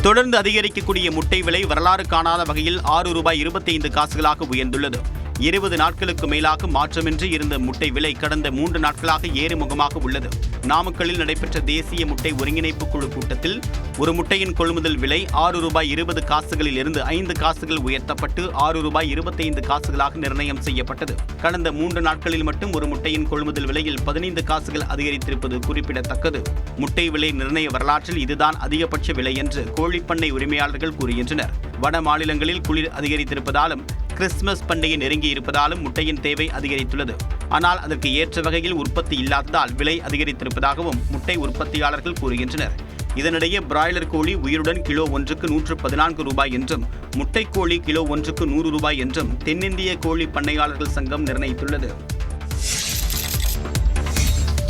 தொடர்ந்து அதிகரிக்கக்கூடிய முட்டை விலை வரலாறு காணாத வகையில் ₹6.25 உயர்ந்துள்ளது. 20 நாட்களுக்கு மேலாக மாற்றமின்றி இருந்த முட்டை விலை கடந்த 3 நாட்களாக ஏறுமுகமாக உள்ளது. நாமக்கல்லில் நடைபெற்ற தேசிய முட்டை ஒருங்கிணைப்பு குழு கூட்டத்தில் ஒரு முட்டையின் கொள்முதல் விலை ₹6.20 இருந்து 5 காசுகள் உயர்த்தப்பட்டு ₹6.25 நிர்ணயம் செய்யப்பட்டது. கடந்த 3 நாட்களில் மட்டும் ஒரு முட்டையின் கொள்முதல் விலையில் 15 காசுகள் அதிகரித்திருப்பது குறிப்பிடத்தக்கது. முட்டை விலை நிர்ணய வரலாற்றில் இதுதான் அதிகபட்ச விலை என்று கோழிப்பண்ணை உரிமையாளர்கள் கூறுகின்றனர். வட மாநிலங்களில் குளிர் அதிகரித்திருப்பதாலும் கிறிஸ்துமஸ் பண்டிகை நெருங்கி இருப்பதாலும் முட்டையின் தேவை அதிகரித்துள்ளது. ஆனால் அதற்கு ஏற்ற வகையில் உற்பத்தி இல்லாததால் விலை அதிகரித்திருப்பதாகவும் முட்டை உற்பத்தியாளர்கள் கூறுகின்றனர். இதனிடையே பிராய்லர் கோழி உயிருடன் கிலோ ஒன்றுக்கு ₹114 என்றும் முட்டைக்கோழி கிலோ ஒன்றுக்கு ₹100 என்றும் தென்னிந்திய கோழி பண்ணையாளர்கள் சங்கம் நிர்ணயித்துள்ளது.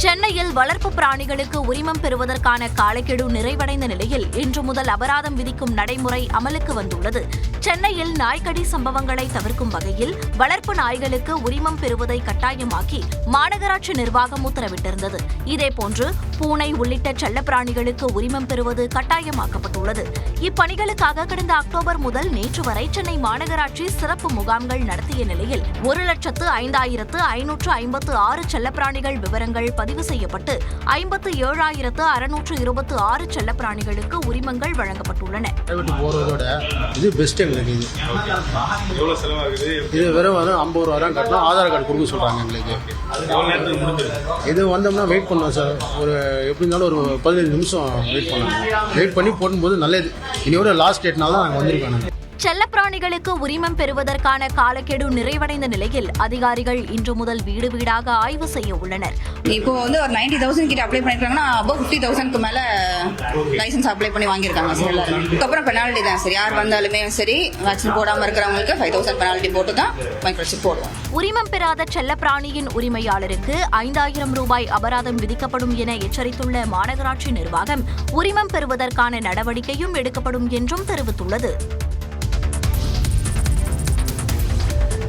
சென்னையில் வளர்ப்பு பிராணிகளுக்கு உரிமம் பெறுவதற்கான காலக்கெடு நிறைவடைந்த நிலையில் இன்று முதல் அபராதம் விதிக்கும் நடைமுறை அமலுக்கு வந்துள்ளது. சென்னையில் நாய்க்கடி சம்பவங்களை தவிர்க்கும் வகையில் வளர்ப்பு நாய்களுக்கு உரிமம் பெறுவதை கட்டாயமாக்கி மாநகராட்சி நிர்வாகம் உத்தரவிட்டிருந்தது. இதேபோன்று பூனை உள்ளிட்ட செல்லப்பிராணிகளுக்கு உரிமம் பெறுவது கட்டாயமாக்கப்பட்டுள்ளது. இப்பணிகளுக்காக கடந்த அக்டோபர் முதல் நேற்று வரை சென்னை மாநகராட்சி சிறப்பு முகாம்கள் நடத்திய நிலையில் 1,05,556 செல்லப்பிராணிகள் விவரங்கள் பதிவு செய்யப்பட்டு 57,626 செல்லப்பிராணிகளுக்கு உரிமங்கள் வழங்கப்பட்டுள்ளன. இது வெறும் ₹50 தான் கட்டணும். ஆதார் கார்டு கொடுக்க சொல்றாங்க எங்களுக்கு. இது வந்தோம்னா வெயிட் பண்ணோம் சார். ஒரு எப்படி இருந்தாலும் ஒரு 15 நிமிஷம் வெயிட் பண்ணி போடும்போது நல்லது. இனியோட லாஸ்ட் டேட்னால தான் நாங்கள் வந்திருக்கோம். செல்லப்பிராணிகளுக்கு உரிமம் பெறுவதற்கான காலக்கெடு நிறைவடைந்த நிலையில் அதிகாரிகள் இன்று முதல் வீடு வீடாக ஆய்வு செய்ய உள்ளனர். இப்போ ஒரு 90,000 கிட்ட அப்ளை பண்ணிருக்காங்கன்னா above 50,000க்கு மேல லைசன்ஸ் அப்ளை பண்ணி வாங்கியிருக்காங்க சார். அதுக்கப்புறம் பெனால்ட்டி தான் சார். யார் வந்தாலுமே சரி வேக்சின் போடாம இருக்கிறவங்களுக்கு 5,000 பெனால்ட்டி போட்டு தான் மைக்ரோசிப் போடுவோம். உரிமம் பெறாத செல்லப்பிராணியின் உரிமையாளருக்கு ₹5,000 அபராதம் விதிக்கப்படும் என எச்சரித்துள்ள மாநகராட்சி நிர்வாகம் உரிமம் பெறுவதற்கான நடவடிக்கையும் எடுக்கப்படும் என்றும் தெரிவித்துள்ளது.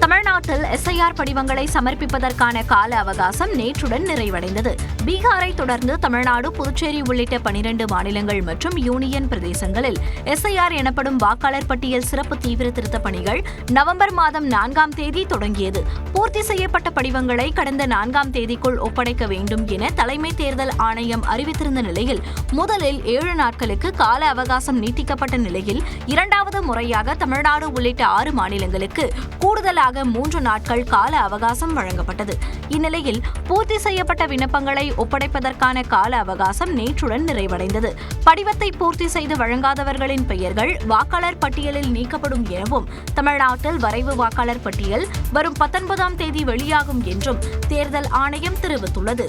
தமிழ்நாட்டில் SIR படிவங்களை சமர்ப்பிப்பதற்கான கால அவகாசம் நேற்றுடன் நிறைவடைந்தது. பீகாரை தொடர்ந்து தமிழ்நாடு, புதுச்சேரி உள்ளிட்ட 12 மாநிலங்கள் மற்றும் யூனியன் பிரதேசங்களில் SIR எனப்படும் வாக்காளர் பட்டியல் சிறப்பு தீவிர திருத்த பணிகள் நவம்பர் மாதம் 4ஆம் தேதி தொடங்கியது. பூர்த்தி செய்யப்பட்ட படிவங்களை கடந்த 4ஆம் தேதிக்குள் ஒப்படைக்க வேண்டும் என தலைமை தேர்தல் ஆணையம் அறிவித்திருந்த நிலையில் முதலில் 7 நாட்களுக்கு கால அவகாசம் நீட்டிக்கப்பட்ட நிலையில் இரண்டாவது முறையாக தமிழ்நாடு உள்ளிட்ட 6 மாநிலங்களுக்கு கூடுதலாக 3 நாட்கள் கால அவகாசம் வழங்கப்பட்டது. இந்நிலையில் பூர்த்தி செய்யப்பட்ட விண்ணப்பங்களை ஒப்படைப்பதற்கான கால அவகாசம் நேற்றுடன் நிறைவடைந்தது. படிவத்தை பூர்த்தி செய்து வழங்காதவர்களின் பெயர்கள் வாக்காளர் பட்டியலில் நீக்கப்படும் எனவும் தமிழ்நாட்டில் வரைவு வாக்காளர் பட்டியல் வரும் 19ஆம் தேதி வெளியாகும் என்றும் தேர்தல் ஆணையம் தெரிவித்துள்ளது.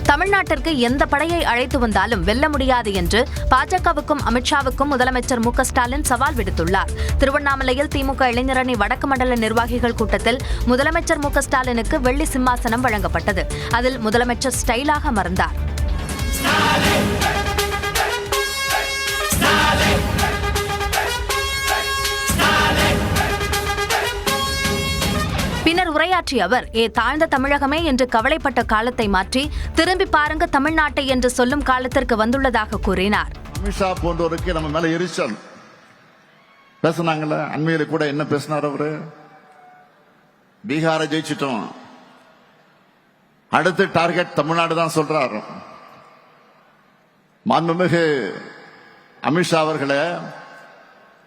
தமிழ்நாட்டிற்கு எந்த படையை அழைத்து வந்தாலும் வெல்ல முடியாது என்று பாஜகவுக்கும் அமித்ஷாவுக்கும் முதலமைச்சர் மு.க.ஸ்டாலின் சவால் விடுத்துள்ளார். திருவண்ணாமலையில் திமுக இளைஞரணி வடக்கு மண்டல நிர்வாகிகள் கூட்டத்தில் முதலமைச்சர் மு.க.ஸ்டாலினுக்கு வெள்ளி சிம்மாசனம் வழங்கப்பட்டது. அதில் முதலமைச்சர் ஸ்டைலாக அமர்ந்தார். பின்னர் உரையாற்றிய அவர் தாழ்ந்த தமிழகமே என்று கவலைப்பட்ட காலத்தை மாற்றி திரும்பி பாருங்க தமிழ்நாட்டை என்று சொல்லும் காலத்திற்கு வந்துள்ளதாக கூறினார். அமித்ஷா போன்றவருக்கு நம்ம மேல எரிச்சல் பேசினாங்கல்ல. அண்மையில கூட என்ன பேசினார் அவரு? பீகாரை ஜெயிச்சிட்டோம், அடுத்து டார்கெட் தமிழ்நாடு தான் சொல்றாரு. மாண்புமிகு அமித்ஷா அவர்களே,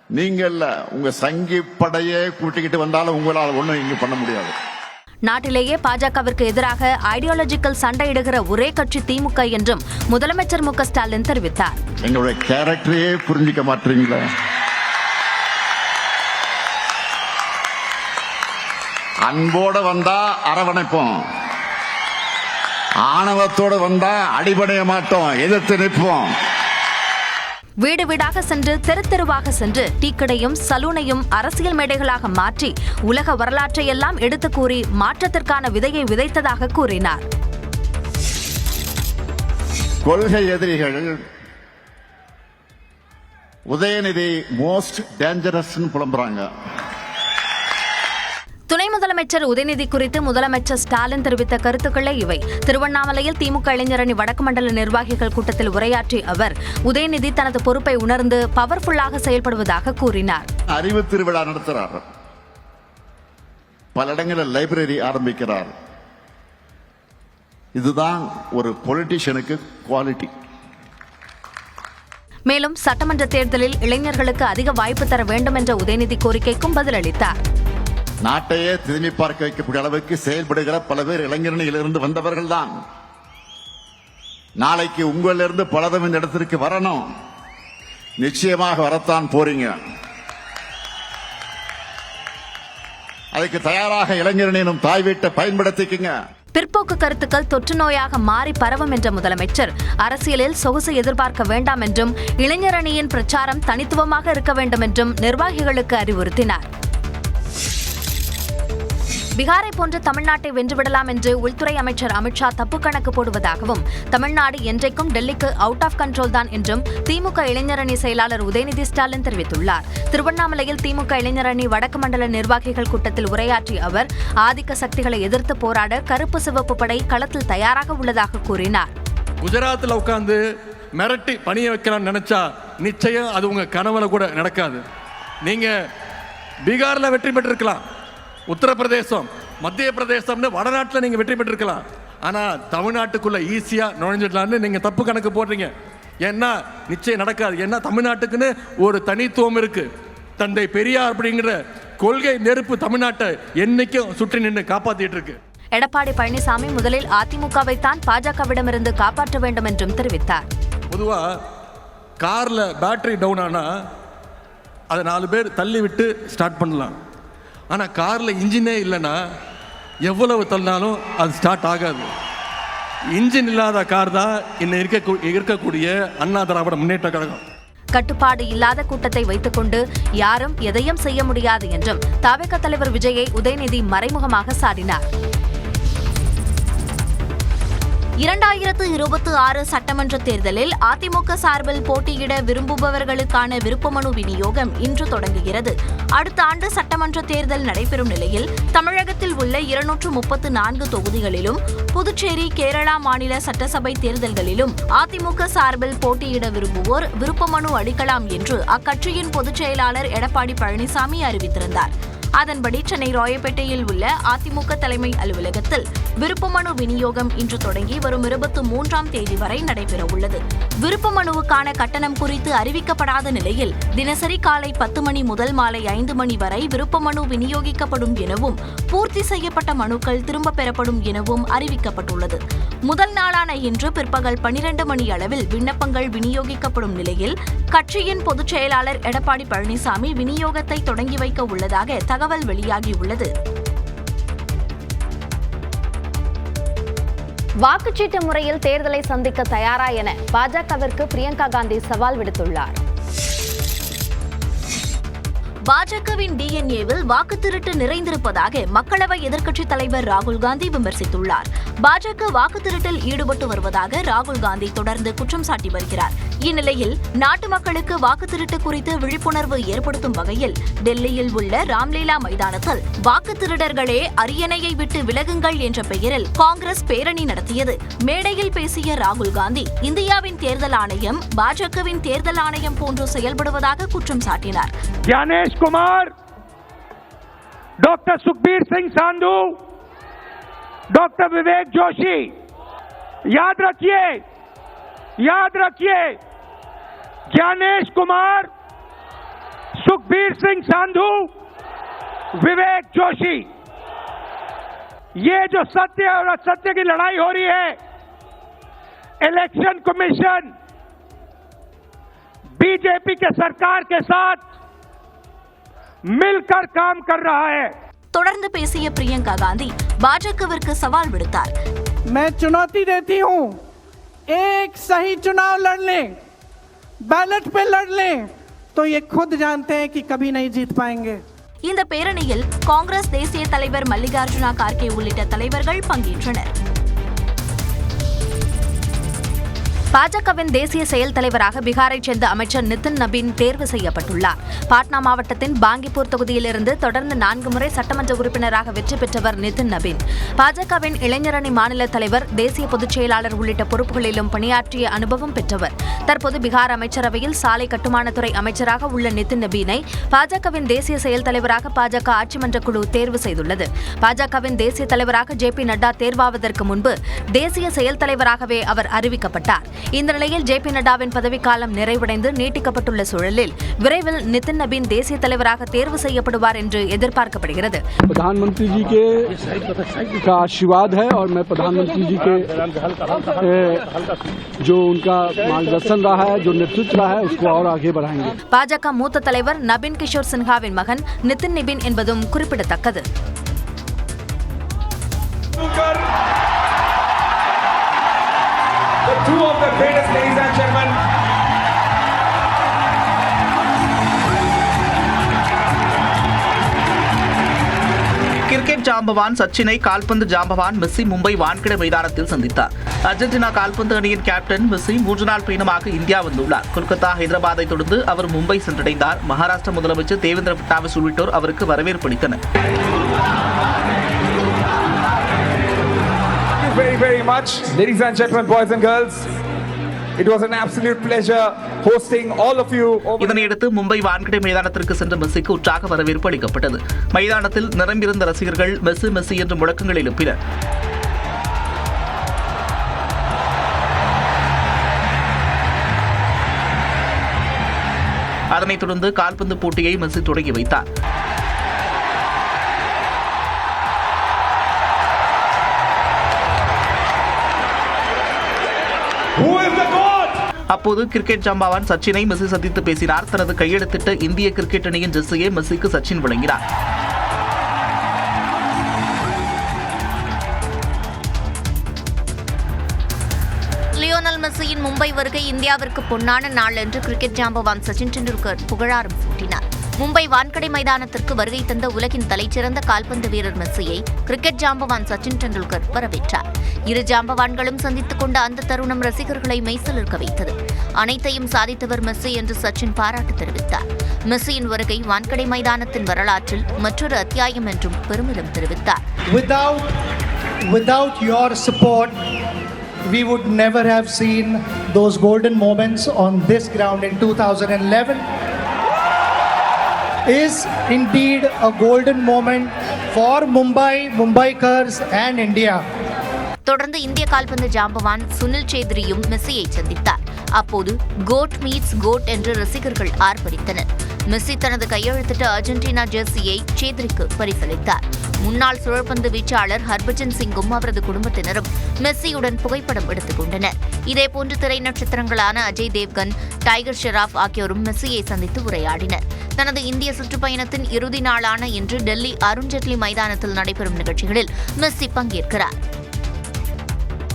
நீங்க இல்ல உங்க சங்கி படையே கூட்டிக்கிட்டு வந்தாலும் உங்களால் ஒண்ணும் இங்க பண்ண முடியாது. நாட்டிலேயே பாஜகவிற்கு எதிராக ஐடியாலஜிக்கல் சண்டையிடுகிற ஒரே கட்சி திமுக என்றும் முதலமைச்சர் மு.க.ஸ்டாலின் தெரிவித்தார். எங்களுடைய கேரக்டரையே புரிஞ்சிக்க மாட்டீங்களா? அன்போட வந்தா அரவணைப்போம், ஆணவத்தோட வந்தா அடிபடைய மாட்டோம், எதிர்த்து நிற்போம். வீடு வீடாக சென்று தெரு தெருவாக சென்று டீக்கடையும் சலூனையும் அரசியல் மேடைகளாக மாற்றி உலக வரலாற்றையெல்லாம் எடுத்து கூறி மாற்றத்திற்கான விதையை விதைத்ததாக கூறினார். கொள்கை எதிரிகள் உதயநிதி மோஸ்ட் டேஞ்சரஸ் புலம்புறாங்க. துணை முதலமைச்சர் உதயநிதி குறித்து முதலமைச்சர் ஸ்டாலின் தெரிவித்த கருத்துக்களே இவை. திருவண்ணாமலையில் திமுக இளைஞரணி வடக்கு மண்டல நிர்வாகிகள் கூட்டத்தில் உரையாற்றிய அவர், உதயநிதி தனது பொறுப்பை உணர்ந்து பவர்ஃபுல்லாக செயல்படுவதாக கூறினார். அறிவு திருவிழா நடத்துறார், பல இடங்களில் லைப்ரரி ஆரம்பிக்கிறார். இதுதான் ஒரு பொலிட்டிஷியனுக்கு குவாலிட்டி. மேலும் சட்டமன்ற தேர்தலில் இளைஞர்களுக்கு அதிக வாய்ப்பு தர வேண்டும் என்ற உதயநிதி கோரிக்கைக்கும் பதிலளித்தார். நாட்டையே திரும்பி பார்க்க வைக்கக்கூடிய அளவுக்கு செயல்படுகிற பல பேர் இளைஞரணியிலிருந்து வந்தவர்கள் தான். நாளைக்கு உங்களிலிருந்து பலதும் இந்த இடத்திற்கு வரணும். நிச்சயமாக வரத்தான் போறீங்க. அதுக்கு தயாராக இளைஞரணியினும் தாய் வீட்டை பயன்படுத்திக்குங்க. பிற்போக்கு கருத்துக்கள் தொற்று நோயாக மாறி பரவும் என்ற முதலமைச்சர், அரசியலில் சொகுசு எதிர்பார்க்க வேண்டாம் என்றும் இளைஞரணியின் பிரச்சாரம் தனித்துவமாக இருக்க வேண்டும் என்றும் நிர்வாகிகளுக்கு அறிவுறுத்தினார். பீகாரை போன்ற தமிழ்நாட்டை வென்றுவிடலாம் என்று உள்துறை அமைச்சர் அமித்ஷா தப்பு கணக்கு போடுவதாகவும், தமிழ்நாடு என்றைக்கும் டெல்லிக்கு அவுட் ஆஃப் கண்ட்ரோல் தான் என்றும் திமுக இளைஞரணி செயலாளர் உதயநிதி ஸ்டாலின் தெரிவித்துள்ளார். திருவண்ணாமலையில் திமுக இளைஞரணி வடக்கு மண்டல நிர்வாகிகள் கூட்டத்தில் உரையாற்றிய அவர், ஆதிக்க சக்திகளை எதிர்த்து போராட கருப்பு சிவப்பு படை களத்தில் தயாராக உள்ளதாக கூறினார். குஜராத்தில் உட்கார்ந்து மிரட்டி பணிய வைக்கலாம் நினைச்சா நிச்சயம் அது உங்க கனவுல கூட நடக்காது. நீங்க பீகார்ல வெற்றி பெற்றிருக்கலாம், உத்தரப்பிரதேசம், மத்திய பிரதேசம்னு வடநாட்டில் நீங்க வெற்றி பெற்றிருக்கலாம். ஆனா தமிழ்நாட்டுக்குள்ள ஈஸியா நுழைஞ்சிடலாம்னு நீங்க தப்பு கணக்கு போடுறீங்க. ஏன்னா நிச்சயம் நடக்காது. ஏன்னா தமிழ்நாட்டுக்குன்னு ஒரு தனித்துவம் இருக்கு. தந்தை பெரியார் அப்படிங்கிற கொள்கை நெருப்பு தமிழ்நாட்டை என்னைக்கும் சுற்றி நின்று காப்பாத்திட்டு இருக்கு. எடப்பாடி பழனிசாமி முதலில் அதிமுகவை தான் பாஜகவிடமிருந்து காப்பாற்ற வேண்டும் என்றும் தெரிவித்தார். பொதுவா கார்ல பேட்டரி டவுன் ஆனா அதை 4 பேர் தள்ளி விட்டு ஸ்டார்ட் பண்ணலாம். ஆனால் காரில் இன்ஜினே இல்லைன்னா எவ்வளவு தள்ளினாலும் அது ஸ்டார்ட் ஆகாது. இன்ஜின் இல்லாத கார் தான் இன்னும் இருக்கக்கூடிய அண்ணா திராவிட முன்னேற்ற கழகம். கட்டுப்பாடு இல்லாத கூட்டத்தை வைத்துக் கொண்டு யாரும் எதையும் செய்ய முடியாது என்றும் தவிக தலைவர் விஜயை உதயநிதி மறைமுகமாக சாடினார். 2026 சட்டமன்ற தேர்தலில் அதிமுக சார்பில் போட்டியிட விரும்புபவர்களுக்கான விருப்பமனு விநியோகம் இன்று தொடங்குகிறது. அடுத்த ஆண்டு சட்டமன்ற தேர்தல் நடைபெறும் நிலையில் தமிழகத்தில் உள்ள 234 தொகுதிகளிலும் புதுச்சேரி, கேரளா மாநில சட்டசபை தேர்தல்களிலும் அதிமுக சார்பில் போட்டியிட விரும்புவோர் விருப்பமனு அளிக்கலாம் என்று அக்கட்சியின் பொதுச் செயலாளர் எடப்பாடி பழனிசாமி அறிவித்திருந்தார். அதன்படி சென்னை ராயப்பேட்டையில் உள்ள அதிமுக தலைமை அலுவலகத்தில் விருப்பமனு விநியோகம் இன்று தொடங்கி வரும் 23ஆம் தேதி வரை நடைபெறவுள்ளது. விருப்பமனுவுக்கான கட்டணம் குறித்து அறிவிக்கப்படாத நிலையில் தினசரி காலை 10 மணி முதல் மாலை 5 மணி வரை விருப்பமனு விநியோகிக்கப்படும் எனவும், பூர்த்தி செய்யப்பட்ட மனுக்கள் திரும்பப் பெறப்படும் எனவும் அறிவிக்கப்பட்டுள்ளது. முதல் நாளான இன்று பிற்பகல் 12 மணி அளவில் விண்ணப்பங்கள் விநியோகிக்கப்படும் நிலையில் கட்சியின் பொதுச் செயலாளர் எடப்பாடி பழனிசாமி விநியோகத்தை தொடங்கி வைக்க உள்ளதாக தகவல் வெளியாகியுள்ளது. வாக்குச்சீட்டு முறையில் தேர்தலை சந்திக்க தயாரா என பாஜகவிற்கு பிரியங்கா காந்தி சவால் விடுத்துள்ளார். பாஜகவின் டிஎன்ஏவில் வாக்கு திருட்டு நிறைந்திருப்பதாக மக்களவை எதிர்க்கட்சித் தலைவர் ராகுல் காந்தி விமர்சித்துள்ளார். பாஜக வாக்கு திருட்டில் ஈடுபட்டு வருவதாக ராகுல் காந்தி தொடர்ந்து குற்றம் சாட்டி வருகிறார். இந்நிலையில் நாட்டு மக்களுக்கு வாக்கு திருட்டு குறித்து விழிப்புணர்வு ஏற்படுத்தும் வகையில் டெல்லியில் உள்ள ராம்லீலா மைதானத்தில் வாக்கு திருடர்களே அரியணையை விட்டு விலகுங்கள் என்ற பெயரில் காங்கிரஸ் பேரணி நடத்தியது. மேடையில் பேசிய ராகுல் காந்தி, இந்தியாவின் தேர்தல் ஆணையம் பாஜகவின் தேர்தல் ஆணையம் போன்று செயல்படுவதாக குற்றம் சாட்டினார். ज्ञानेश कुमार, डॉक्टर सुखबीर सिंह सांधू, डॉक्टर विवेक जोशी, याद रखिए ज्ञानेश कुमार, सुखबीर सिंह सांधू, विवेक जोशी, ये जो सत्य और असत्य की लड़ाई हो रही है, इलेक्शन कमीशन बीजेपी के सरकार के साथ मिलकर काम कर रहा है. தொடர்ந்து பேசிய பிரியங்கா காந்தி பாஜகவிற்கு சவால் விடுத்தார். मैं चुनौती देती हूं, एक सही चुनाव लड़ लें, बैलेट पे लड़ लें, तो ये खुद जानते हैं कि कभी नहीं जीत पाएंगे. இந்த பேரணியில் காங்கிரஸ் தேசிய தலைவர் மல்லிகார்ஜுனா கார்கே உள்ளிட்ட தலைவர்கள் பங்கேற்றனர். பாஜகவின் தேசிய செயல் தலைவராக பீகாரைச் சேர்ந்த அமைச்சர் நிதின் நபீன் தேர்வு செய்யப்பட்டுள்ளார். பாட்னா மாவட்டத்தின் பாங்கிப்பூர் தொகுதியிலிருந்து தொடர்ந்து 4 முறை சட்டமன்ற உறுப்பினராக வெற்றி பெற்றவர் நிதின் நபீன். பாஜகவின் இளைஞரணி மாநில தலைவர், தேசிய பொதுச் செயலாளர் உள்ளிட்ட பொறுப்புகளிலும் பணியாற்றிய அனுபவம் பெற்றவர். தற்போது பீகார் அமைச்சரவையில் சாலை கட்டுமானத்துறை அமைச்சராக உள்ள நிதின் நபீனை பாஜகவின் தேசிய செயல் தலைவராக பாஜக ஆட்சிமன்ற குழு தேர்வு செய்துள்ளது. பாஜகவின் தேசிய தலைவராக ஜே.பி. நட்டா தேர்வாவதற்கு முன்பு தேசிய செயல் தலைவராகவே அவர் அறிவிக்கப்பட்டார். இந்த நிலையில் ஜே.பி. நட்டாவின் பதவிக்காலம் நிறைவடைந்து நீட்டிக்கப்பட்டுள்ள சூழலில் விரைவில் நிதின் நபீன் தேசிய தலைவராக தேர்வு செய்யப்படுவார் என்று எதிர்பார்க்கப்படுகிறது. प्रधानमंत्री जी के का आशीर्वाद है और मैं प्रधानमंत्री जी के जो उनका मार्गदर्शन रहा है, जो नेतृत्व रहा है, उसको और आगे बढ़ाएंगे. பாஜக மூத்த தலைவர் நபின் கிஷோர் சின்ஹாவின் மகன் நிதின் நபீன் என்பதும் குறிப்பிடத்தக்கது. Two of the greatest, ladies and gentlemen. Cricket ஜாம்பவான் சச்சினை கால்பந்து ஜாம்பவான் மெஸ்ஸி மும்பை வான்கடை மைதானத்தில் சந்தித்தார். அர்ஜென்டினா கால்பந்து அணியின் கேப்டன் மெஸ்ஸி 3 நாள் பயணமாக இந்தியா வந்துள்ளார். கொல்கத்தா, ஹைதராபாத்தை தொடர்ந்து அவர் மும்பை சென்றடைந்தார். மகாராஷ்டிர முதலமைச்சர் தேவேந்திர பட்னாவிஸ் உள்ளிட்டோர் அவருக்கு வரவேற்பு அளித்தனர். Very much, ladies and gentlemen, boys and girls. It was an absolute pleasure hosting all of you. இதனையடுத்து மும்பை வான்கடை மைதானத்திற்கு சென்ற மெஸ்ஸிக்கு உற்சாக வரவேற்பு அளிக்கப்பட்டது. மைதானத்தில் நிரம்பியிருந்த ரசிகர்கள் மெஸ்ஸி மெஸ்ஸி என்ற முழக்கங்களை எழுப்பினர். அதனைத் தொடர்ந்து கால்பந்து போட்டியை மெஸ்ஸி தொடங்கி வைத்தார். அப்போது கிரிக்கெட் ஜாம்பவான் சச்சினை மெஸ்ஸி சந்தித்து பேசினார். தனது கையெழுத்திட்ட இந்திய கிரிக்கெட் அணியின் ஜெர்சியை மெஸ்ஸிக்கு சச்சின் வழங்கினார். லியோனல் மெஸ்ஸியின் மும்பை வருகை இந்தியாவிற்கு பொன்னான நாள் என்று கிரிக்கெட் ஜாம்பவான் சச்சின் டெண்டுல்கர் புகழாரம் சூட்டினார். மும்பை வான்கடை மைதானத்திற்கு வருகை தந்த உலகின் தலைச்சிறந்த கால்பந்து வீரர் மெஸ்ஸியை கிரிக்கெட் ஜாம்பவான் சச்சின் டெண்டுல்கர் வரவேற்றார். இரு ஜாம்பவான்களும் சந்தித்துக் கொண்ட அந்த தருணம் ரசிகர்களை மெய்சிலிர்க்க வைத்தது. அனைத்தையும் சாதித்தவர் மெஸ்ஸி என்று சச்சின் பாராட்டு தெரிவித்தார். மெஸ்ஸியின் வருகை வான்கடை மைதானத்தின் வரலாற்றில் மற்றொரு அத்தியாயம் என்றும் பெருமிதம் தெரிவித்தார். Without your support, we would never have seen those golden moments on this ground in 2011. Is indeed a golden moment for Mumbaikars and India. தொடர்ந்து இந்திய கால்பந்து ஜாம்பவான் சுனில் சேத்ரியும் மெஸ்ஸியை சந்தித்தார். அப்போது கோட் மீட்ஸ் கோட் என்று ரசிகர்கள் ஆர்ப்பரித்தனர். மெஸ்ஸி தனது கையெழுத்திட்ட அர்ஜென்டினா ஜெர்சியை சேத்ரிக்கு பரிசளித்தார். முன்னாள் சுழற்பந்து வீச்சாளர் ஹர்பஜன் சிங்கும் அவரது குடும்பத்தினரும் மெஸ்ஸியுடன் புகைப்படம் எடுத்துக் கொண்டனர். இதேபோன்று திரை நட்சத்திரங்களான அஜய் தேவ்கன், டைகர் ஷெராப் ஆகியோரும் மெஸ்ஸியை சந்தித்து உரையாடினர். தனது இந்திய சுற்றுப்பயணத்தின் இறுதி நாளான இன்று டெல்லி அருண்ஜேட்லி மைதானத்தில் நடைபெறும் நிகழ்ச்சிகளில் மெஸ்ஸி பங்கேற்கிறார்.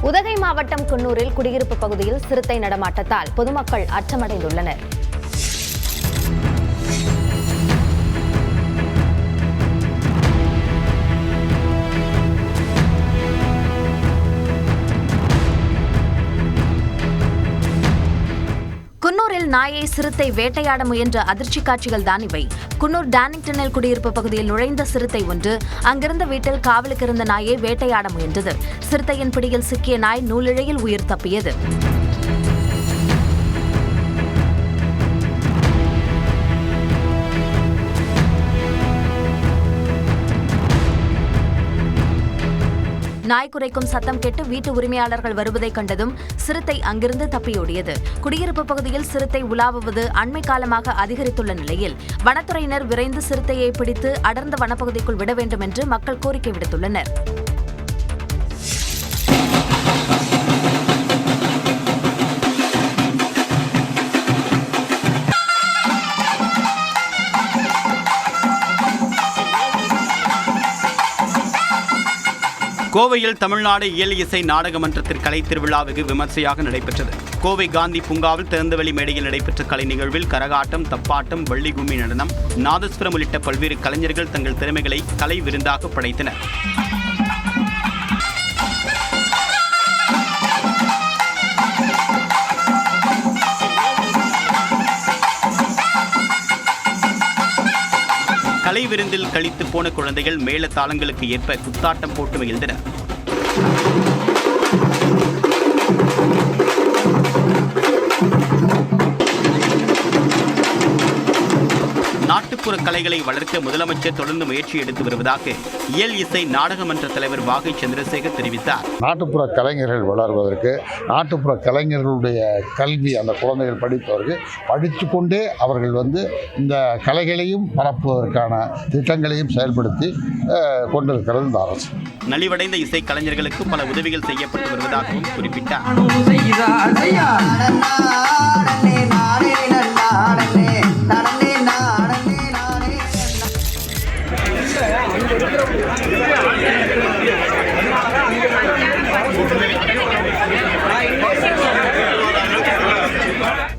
உதகை மாவட்டம் குன்னூரில் குடியிருப்பு பகுதியில் சிறுத்தை நடமாட்டத்தால் பொதுமக்கள் அச்சமடைந்துள்ளனர். குன்னூரில் நாயை சிறுத்தை வேட்டையாட முயன்ற அதிர்ச்சி காட்சிகள் தான் இவை. குன்னூர் டானிங்டனில் குடியிருப்பு பகுதியில் நுழைந்த சிறுத்தை ஒன்று அங்கிருந்த வீட்டில் காவலுக்கு இருந்த நாயை வேட்டையாட முயன்றது. சிறுத்தையின் பிடியில் சிக்கிய நாய் நூலிழையில் உயிர் தப்பியது. நாய் குரைக்கும் சத்தம் கேட்டு வீட்டு உரிமையாளர்கள் வருவதை கண்டதும் சிறுத்தை அங்கிருந்து தப்பியோடியது. குடியிருப்பு பகுதியில் சிறுத்தை உலாவுவது அண்மை காலமாக அதிகரித்துள்ள நிலையில் வனத்துறையினர் விரைந்து சிறுத்தையை பிடித்து அடர்ந்த வனப்பகுதிக்குள் விட வேண்டும் என்று மக்கள் கோரிக்கை விடுத்துள்ளனர். கோவையில் தமிழ்நாடு இயல் இசை நாடக மன்றத்தின் கலை திருவிழா வெகு விமர்சையாக நடைபெற்றது. கோவை காந்தி பூங்காவில் திறந்தவெளி மேடையில் நடைபெற்ற கலை நிகழ்வில் கரகாட்டம், தப்பாட்டம், வள்ளி கும்மி நடனம், நாதஸ்வரம் உள்ளிட்ட பல்வேறு கலைஞர்கள் தங்கள் திறமைகளை கலை விருந்தாக படைத்தனர். விருந்தில் கழித்து போன குழந்தைகள் மேளதாளங்களுக்கு ஏற்ப குத்தாட்டம் போட்டு மகிழ்ந்தனர். நாட்டுப்புற கலைகளை வளர்க்க முதலமைச்சர் தொடர்ந்து முயற்சி எடுத்து வருவதாக இயல் இசை நாடக மன்ற தலைவர் வாகை சந்திரசேகர் தெரிவித்தார். நாட்டுப்புற கலைஞர்கள் வளர்வதற்கு, நாட்டுப்புற கலைஞர்களுடைய கல்வி அந்த குழந்தைகள் படிப்பதற்கு படித்து கொண்டே அவர்கள் இந்த கலைகளையும் பரப்புவதற்கான திட்டங்களையும் செயல்படுத்தி கொண்டிருக்கிறது இந்த அரசு. நலிவடைந்த இசை கலைஞர்களுக்கு பல உதவிகள் செய்யப்பட்டு வருவதாகவும் குறிப்பிட்டார்.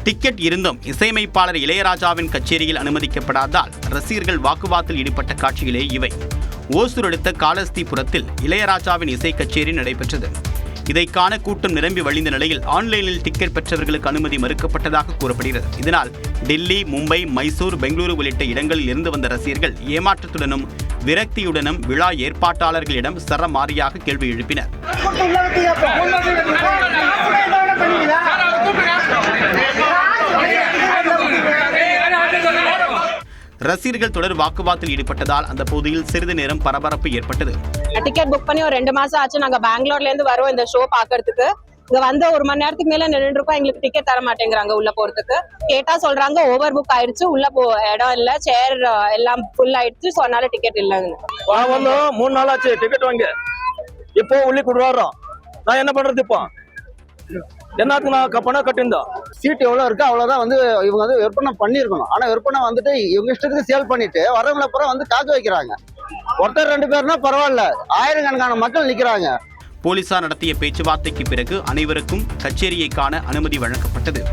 டிக்கெட் இருந்தும் இசையமைப்பாளர் இளையராஜாவின் கச்சேரியில் அனுமதிக்கப்படாதால் ரசிகர்கள் வாக்குவாதத்தில் ஈடுபட்ட காட்சிகளே இவை. ஓசூர் அடுத்த காலஸ்திபுரத்தில் இளையராஜாவின் இசை கச்சேரி நடைபெற்றது. இதை காண கூட்டம் நிரம்பி வழிந்த நிலையில் ஆன்லைனில் டிக்கெட் பெற்றவர்களுக்கு அனுமதி மறுக்கப்பட்டதாக கூறப்படுகிறது. இதனால் டெல்லி, மும்பை, மைசூர், பெங்களூரு உள்ளிட்ட இடங்களில் இருந்து வந்த ரசிகர்கள் ஏமாற்றத்துடனும் விரக்தியுடனும் விழா ஏற்பாட்டாளர்களிடம் சரமாரியாக கேள்வி எழுப்பினர். ரசிகர்கள் தொடர் வாக்குவாதத்தில் ஈடுபட்டதால் அந்த பகுதியில் சிறிது நேரம் பரபரப்பு ஏற்பட்டது. டிக்கெட் புக் பண்ணி ஒரு 2 மாசம் ஆச்சு. நாங்க பெங்களூர்ல இருந்து வரோம் இந்த ஷோ பாக்குறதுக்கு. இங்க வந்த 1 மணி நேரத்துக்கு மேல நின்று இருக்கோம். எங்களுக்கு டிக்கெட் தர மாட்டேங்கிறாங்க உள்ள போறதுக்கு. கேட்டா சொல்றாங்க ஓவர் புக் ஆயிடுச்சு, உள்ள இடம் இல்ல, சேர் எல்லாம் ஃபுல் ஆயிடுச்சு, ஸோ அதனால டிக்கெட் இல்லைங்க. 3 நாள் ஆச்சு டிக்கெட் வாங்க, இப்போ உள்ளே கொடுறாரோம். நான் என்ன பண்றது? இப்போ என்னத்துக்கு நான் பணம் கட்டியிருந்தோம். சீட் எவ்வளோ இருக்கு அவ்வளோதான் இவங்க விற்பனை பண்ணியிருக்கணும். ஆனால் விற்பனை இவங்க இஷ்டத்துக்கு சேல் பண்ணிட்டு வரவங்களை அப்புறம் காக்க வைக்கிறாங்க. ஒருத்தர் 2 பேர்னா பரவாயில்ல, ஆயிரக்கணக்கான மக்கள் நிற்கிறாங்க. போலீசார் நடத்திய பேச்சுவார்த்தைக்கு பிறகு அனைவருக்கும் கச்சேரியை காண அனுமதி வழங்கப்பட்டது.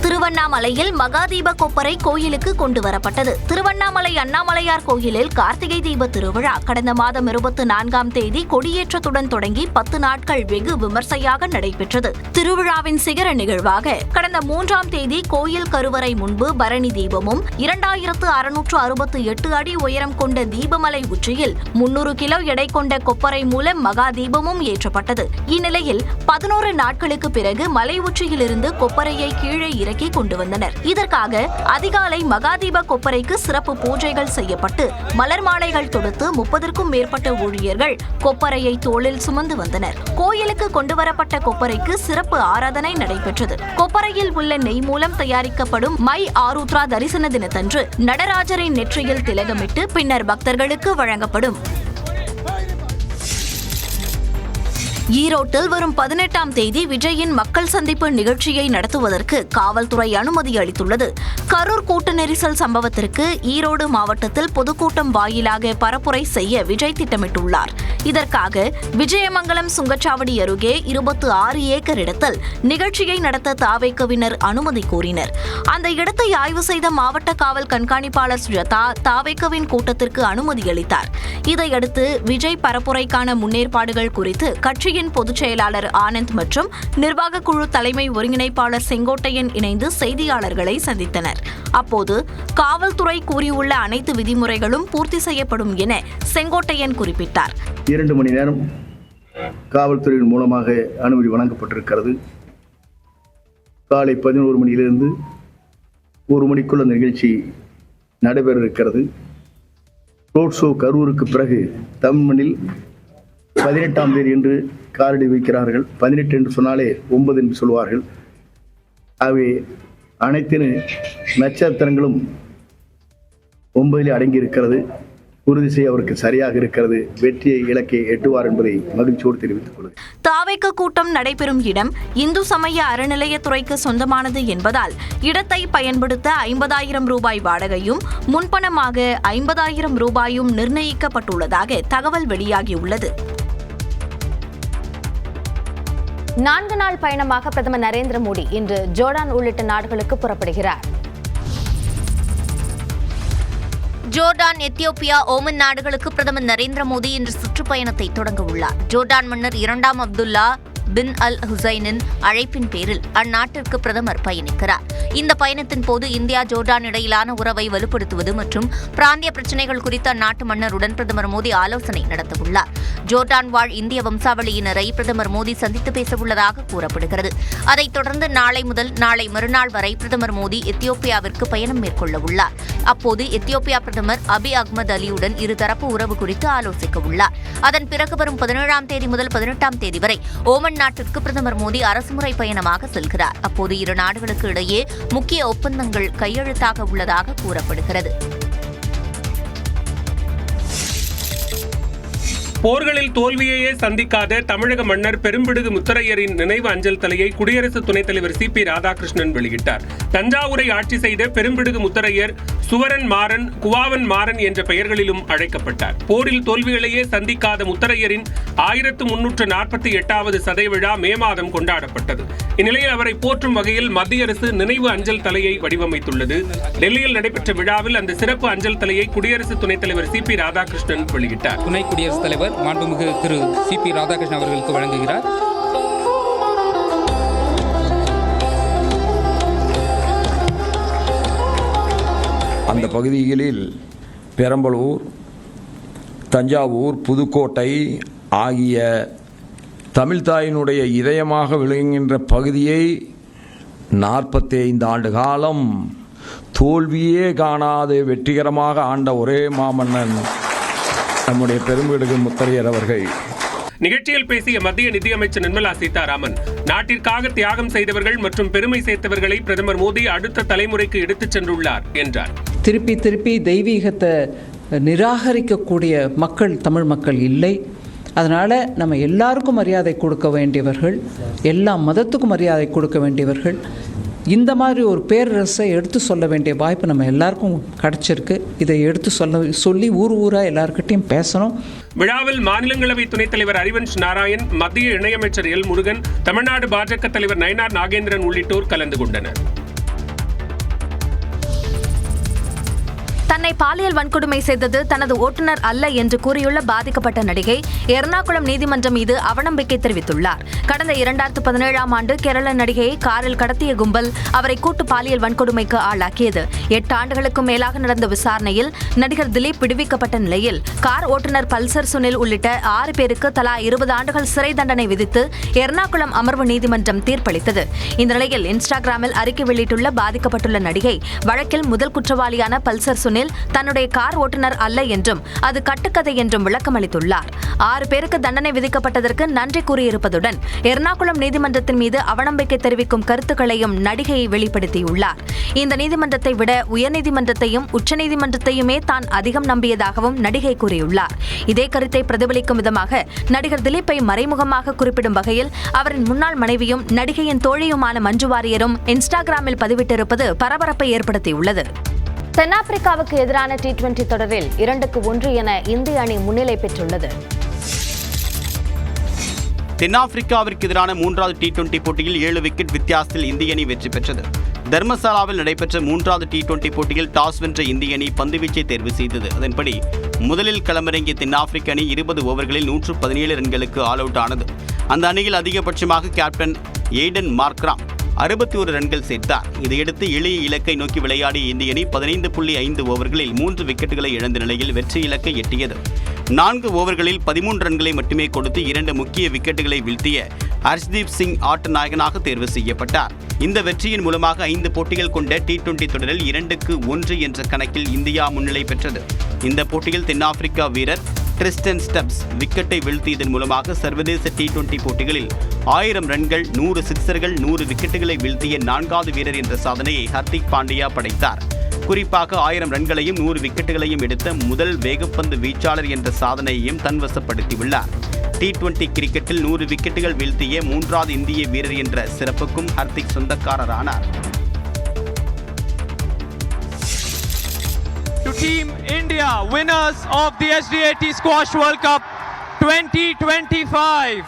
திருவண்ணாமலையில் மகாதீப கொப்பரை கோயிலுக்கு கொண்டு வரப்பட்டது. திருவண்ணாமலை அண்ணாமலையார் கோயிலில் கார்த்திகை தீப திருவிழா கடந்த மாதம் 24ஆம் தேதி கொடியேற்றத்துடன் தொடங்கி 10 நாட்கள் வெகு விமர்சையாக நடைபெற்றது. திருவிழாவின் சிகர நிகழ்வாக கடந்த 3ஆம் தேதி கோயில் கருவறை முன்பு பரணி தீபமும் 2668 அடி உயரம் கொண்ட தீபமலை உச்சியில் 300 கிலோ எடை கொண்ட கொப்பரை மூலம் மகா தீபமும் ஏற்றப்பட்டது. இந்நிலையில் 11 நாட்களுக்கு பிறகு மலை உச்சியிலிருந்து கொப்பரையை கீழே இறக்கி கொண்டு வந்தனர். இதற்காக அதிகாலை மகாதீப கொப்பரைக்கு சிறப்பு பூஜைகள் செய்யப்பட்டு மலர் மாலைகள் தொடுத்து 30க்கும் மேற்பட்ட ஊழியர்கள் கொப்பரையை தோளில் சுமந்து வந்தனர். கோயிலுக்கு கொண்டு வரப்பட்ட கொப்பரைக்கு சிறப்பு ஆராதனை நடைபெற்றது. கொப்பரையில் உள்ள நெய் மூலம் தயாரிக்கப்படும் மை ஆருத்ரா தரிசன தினத்தன்று நடராஜரின் நெற்றியில் திலகமிட்டு பின்னர் பக்தர்களுக்கு வழங்கப்படும். ஈரோட்டில் வரும் 18ஆம் தேதி விஜயின் மக்கள் சந்திப்பு நிகழ்ச்சியை நடத்துவதற்கு காவல்துறை அனுமதி அளித்துள்ளது. கரூர் கூட்ட நெரிசல் சம்பவத்திற்கு ஈரோடு மாவட்டத்தில் பொதுக்கூட்டம் வாயிலாக பரப்புரை செய்ய விஜய் திட்டமிட்டுள்ளார். இதற்காக விஜயமங்கலம் சுங்கச்சாவடி அருகே 26 ஏக்கர் இடத்தில் நிகழ்ச்சியை நடத்த தாவேக்கவினர் அனுமதி கோரினர். அந்த இடத்தை ஆய்வு செய்த மாவட்ட காவல் கண்காணிப்பாளர் சுஜதா தாவேக்கவின் கூட்டத்திற்கு அனுமதி அளித்தார். இதையடுத்து விஜய் பரப்புரைக்கான முன்னேற்பாடுகள் குறித்து கட்சி பொதுச் செயலாளர் ஆனந்த் மற்றும் நிர்வாக குழு தலைமை ஒருங்கிணைப்பாளர் செங்கோட்டையன் இணைந்து செய்தியாளர்களை சந்தித்தனர். அப்போது காவல்துறை கூறியுள்ள அனைத்து விதிமுறைகளும் பூர்த்தி செய்யப்படும் என செங்கோட்டையன் குறிப்பிட்டார். 2 மணி நேரம் காவல்துறையின் மூலமாக அனுமதி வழங்கப்பட்டிருக்கிறது. காலை 11 மணியிலிருந்து 1 மணிக்குள் அந்த நிகழ்ச்சி நடைபெற இருக்கிறது. ரோட் ஷோ கரூருக்கு பிறகு தமிழ்மண்ணில் 18ஆம் தேதி என்று காலடி வைக்கிறார்கள். 18 என்று சொன்னாலே 9 என்று சொல்வார்கள். ஆகவே அனைத்து நட்சத்திரங்களும் 9 அடங்கி இருக்கிறது. உறுதி செய்ய அவருக்கு சரியாக இருக்கிறது. வெற்றியை இலக்கை எட்டுவார் என்பதை மகிழ்ச்சியோடு தெரிவித்துக் கொள்கிறேன். தாவேக்க கூட்டம் நடைபெறும் இடம் இந்து சமய அறநிலையத்துறைக்கு சொந்தமானது என்பதால் இடத்தை பயன்படுத்த 50,000 ரூபாய் வாடகையும் முன்பணமாக 50,000 ரூபாயும் நிர்ணயிக்கப்பட்டுள்ளதாக தகவல் வெளியாகியுள்ளது. 4 நாள் பயணமாக பிரதமர் நரேந்திர மோடி இன்று ஜோர்டான் உள்ளிட்ட நாடுகளுக்கு புறப்படுகிறார். ஜோர்டான், எத்தியோப்பியா, ஓமன் நாடுகளுக்கு பிரதமர் நரேந்திர மோடி இன்று சுற்றுப்பயணத்தை தொடங்க உள்ளார். ஜோர்டான் மன்னர் 2ஆம் அப்துல்லா பின் அல் ஹுசைனின் அழைப்பின் பேரில் அந்நாட்டிற்கு பிரதமர் பயணிக்கிறார். இந்த பயணத்தின் போது இந்தியா ஜோர்டான் இடையிலான உறவை வலுப்படுத்துவது மற்றும் பிராந்திய பிரச்சினைகள் குறித்து அந்நாட்டு மன்னருடன் பிரதமர் மோடி ஆலோசனை நடத்தவுள்ளார். ஜோர்டான் வாழ் இந்திய வம்சாவளியினரை பிரதமர் மோடி சந்தித்து பேசவுள்ளதாக கூறப்படுகிறது. அதைத் தொடர்ந்து நாளை முதல் நாளை மறுநாள் வரை பிரதமர் மோடி எத்தியோப்பியாவிற்கு பயணம் மேற்கொள்ள உள்ளார். அப்போது எத்தியோப்பியா பிரதமர் அபி அஹ்மத் அலியுடன் இருதரப்பு உறவு குறித்து ஆலோசிக்க உள்ளார். அதன் பிறகு வரும் 17ஆம் தேதி முதல் 18ஆம் தேதி வரை ஓமன் நாட்டிற்கு பிரதமர் மோடி அரசுமுறை பயணமாக செல்கிறார். அப்போது இரு நாடுகளுக்கு இடையே முக்கிய ஒப்பந்தங்கள் கையெழுத்தாக உள்ளதாக கூறப்படுகிறது. போர்களில் தோல்வியையே சந்திக்காத தமிழக மன்னர் பெரும்பிடுகு முத்தரையரின் நினைவு அஞ்சல் தலையை குடியரசு துணைத் தலைவர் CP ராதாகிருஷ்ணன் வெளியிட்டார். தஞ்சாவூரை ஆட்சி செய்த பெரும்பிடுகு முத்தரையர் சுவரன் மாறன், குவாவன் மாறன் என்ற பெயர்களிலும் அழைக்கப்பட்டார். போரில் தோல்விகளையே சந்திக்காத முத்தரையரின் 1348வது சதய விழா மே மாதம் கொண்டாடப்பட்டது. இந்நிலையில் அவரை போற்றும் வகையில் மத்திய அரசு நினைவு அஞ்சல் தலையை வடிவமைத்துள்ளது. டெல்லியில் நடைபெற்ற விழாவில் அந்த சிறப்பு அஞ்சல் தலையை குடியரசு துணைத் தலைவர் CP ராதாகிருஷ்ணன் வெளியிட்டார். துணை குடியரசுத் தலைவர் மாண்புமிகு திரு CP ராதாகிருஷ்ணன் அவர்களுக்கு வழங்குகிறார். அந்த பகுதிகளில் பெரம்பலூர், தஞ்சாவூர், புதுக்கோட்டை ஆகிய தமிழ்தாயினுடைய இதயமாக விளங்குகின்ற பகுதியை 45 ஆண்டு காலம் தோல்வியே காணாது வெற்றிகரமாக ஆண்ட ஒரே மாமன்னன் நம்முடைய பெரும்பிடுகு முத்தரையர் அவர்கள். நிகழ்ச்சியில் பேசிய மத்திய நிதியமைச்சர் நிர்மலா சீதாராமன், நாட்டிற்காக தியாகம் செய்தவர்கள் மற்றும் பெருமை சேர்த்தவர்களை பிரதமர் மோடி அடுத்த தலைமுறைக்கு எடுத்துச் சென்றுள்ளார் என்றார். திருப்பி தெய்வீகத்தை நிராகரிக்கக்கூடிய மக்கள் தமிழ் மக்கள் இல்லை. அதனால் நம்ம எல்லாருக்கும் மரியாதை கொடுக்க வேண்டியவர்கள், எல்லா மதத்துக்கும் மரியாதை கொடுக்க வேண்டியவர்கள். இந்த மாதிரி ஒரு பேரரசை எடுத்து சொல்ல வேண்டிய வாய்ப்பு நம்ம எல்லாருக்கும் கிடைச்சிருக்கு. இதை எடுத்து சொல்லி ஊராக எல்லாருக்கிட்டையும் பேசணும். விழாவில் மாநிலங்களவை துணைத் தலைவர் ஹரிவன்ஷ் நாராயண், மத்திய இணையமைச்சர் எல் முருகன், தமிழ்நாடு பாஜக தலைவர் நயினார் நாகேந்திரன் உள்ளிட்டோர் கலந்து கொண்டனர். தன்னை பாலியல் வன்கொடுமை செய்தது தனது ஓட்டுநர் அல்ல என்று கூறியுள்ள பாதிக்கப்பட்ட நடிகை எர்ணாகுளம் நீதிமன்றம் மீது அவநம்பிக்கை தெரிவித்துள்ளார். கடந்த 2017ஆம் ஆண்டு கேரள நடிகையை காரில் கடத்திய கும்பல் அவரை கூட்டு பாலியல் வன்கொடுமைக்கு ஆளாக்கியது. 8 ஆண்டுகளுக்கும் மேலாக நடந்த விசாரணையில் நடிகர் திலீப் விடுவிக்கப்பட்ட நிலையில் கார் ஓட்டுநர் பல்சர் சுனில் உள்ளிட்ட 6 பேருக்கு தலா 20 ஆண்டுகள் சிறை தண்டனை விதித்து எர்ணாகுளம் அமர்வு நீதிமன்றம் தீர்ப்பளித்தது. இந்த நிலையில் இன்ஸ்டாகிராமில் அறிக்கை வெளியிட்டுள்ள பாதிக்கப்பட்டுள்ள நடிகை, வழக்கில் முதல் குற்றவாளியான பல்சர் சுனில் தன்னுடைய கார் ஓட்டுநர் அல்ல என்றும் அது கட்டுக்கதை என்றும் விளக்கமளித்துள்ளார். 6 பேருக்கு தண்டனை விதிக்கப்பட்டதற்கு நன்றி கூறியிருப்பதுடன் எர்ணாகுளம் நீதிமன்றத்தின் மீது அவநம்பிக்கை தெரிவிக்கும் கருத்துக்களையும் நடிகை வெளிப்படுத்தியுள்ளார். இந்த நீதிமன்றத்தை விட உயர்நீதிமன்றத்தையும் உச்சநீதிமன்றத்தையுமே தான் அதிகம் நம்பியதாகவும் நடிகை கூறியுள்ளார். இதே கருத்தை பிரதிபலிக்கும் விதமாக நடிகர் திலீப்பை மறைமுகமாக குறிப்பிடும் வகையில் அவரின் முன்னாள் மனைவியும் நடிகையின் தோழியுமான மஞ்சு வாரியரும் இன்ஸ்டாகிராமில் பதிவிட்டிருப்பது பரபரப்பை ஏற்படுத்தியுள்ளது. தென்னாப்பிரிக்காவுக்கு எதிரான T20 தொடரில் 2-1 என இந்திய அணி முன்னிலை பெற்றுள்ளது. தென்னாப்பிரிக்காவிற்கு எதிரான 3வது T20 போட்டியில் 7 விக்கெட் வித்தியாசத்தில் இந்திய அணி வெற்றி பெற்றது. தர்மசாலாவில் நடைபெற்ற 3வது T20 போட்டியில் டாஸ் வென்ற இந்திய அணி பந்துவீச்சை தேர்வு செய்தது. அதன்படி முதலில் களமிறங்கிய தென்னாப்பிரிக்க அணி 20 ஓவர்களில் 117 ரன்களுக்கு ஆல் அவுட் ஆனது. அந்த அணியில் அதிகபட்சமாக கேப்டன் ஏடன் மார்க்ராம் 61 ரன்கள் சேர்த்தார். இதையடுத்து எளிய இலக்கை நோக்கி விளையாடிய இந்திய அணி 15.5 ஓவர்களில் 3 விக்கெட்டுகளை இழந்த நிலையில் வெற்றி இலக்கை எட்டியது. 4 ஓவர்களில் 13 ரன்களை மட்டுமே கொடுத்து 2 முக்கிய விக்கெட்டுகளை வீழ்த்திய ஹர்ஷ்தீப் சிங் ஆட்ட நாயகனாக தேர்வு செய்யப்பட்டார். இந்த வெற்றியின் மூலமாக 5 போட்டிகள் கொண்ட T20 தொடரில் 2-1 என்ற கணக்கில் இந்தியா முன்னிலை பெற்றது. இந்த போட்டியில் தென்னாப்பிரிக்கா வீரர் ட்ரிஸ்டன் ஸ்டப்ஸ் விக்கெட்டை வீழ்த்தியதன் மூலமாக சர்வதேச T20 போட்டிகளில் 1000 ரன்கள், 100 சிக்சர்கள், 100 விக்கெட்டுகளை வீழ்த்திய 4வது வீரர் என்ற சாதனையை ஹர்திக் பாண்டியா படைத்தார். குறிப்பாக 1000 ரன்களையும் 100 விக்கெட்டுகளையும் எடுத்த முதல் வேகப்பந்து வீச்சாளர் என்ற சாதனையையும் தன்வசப்படுத்தியுள்ளார். T20 கிரிக்கெட்டில் 100 விக்கெட்டுகள் வீழ்த்திய 3வது இந்திய வீரர் என்ற சிறப்புக்கும் Hardik சொந்தக்காரரானார். To Team India, winners of the SDAT Squash World Cup 2025.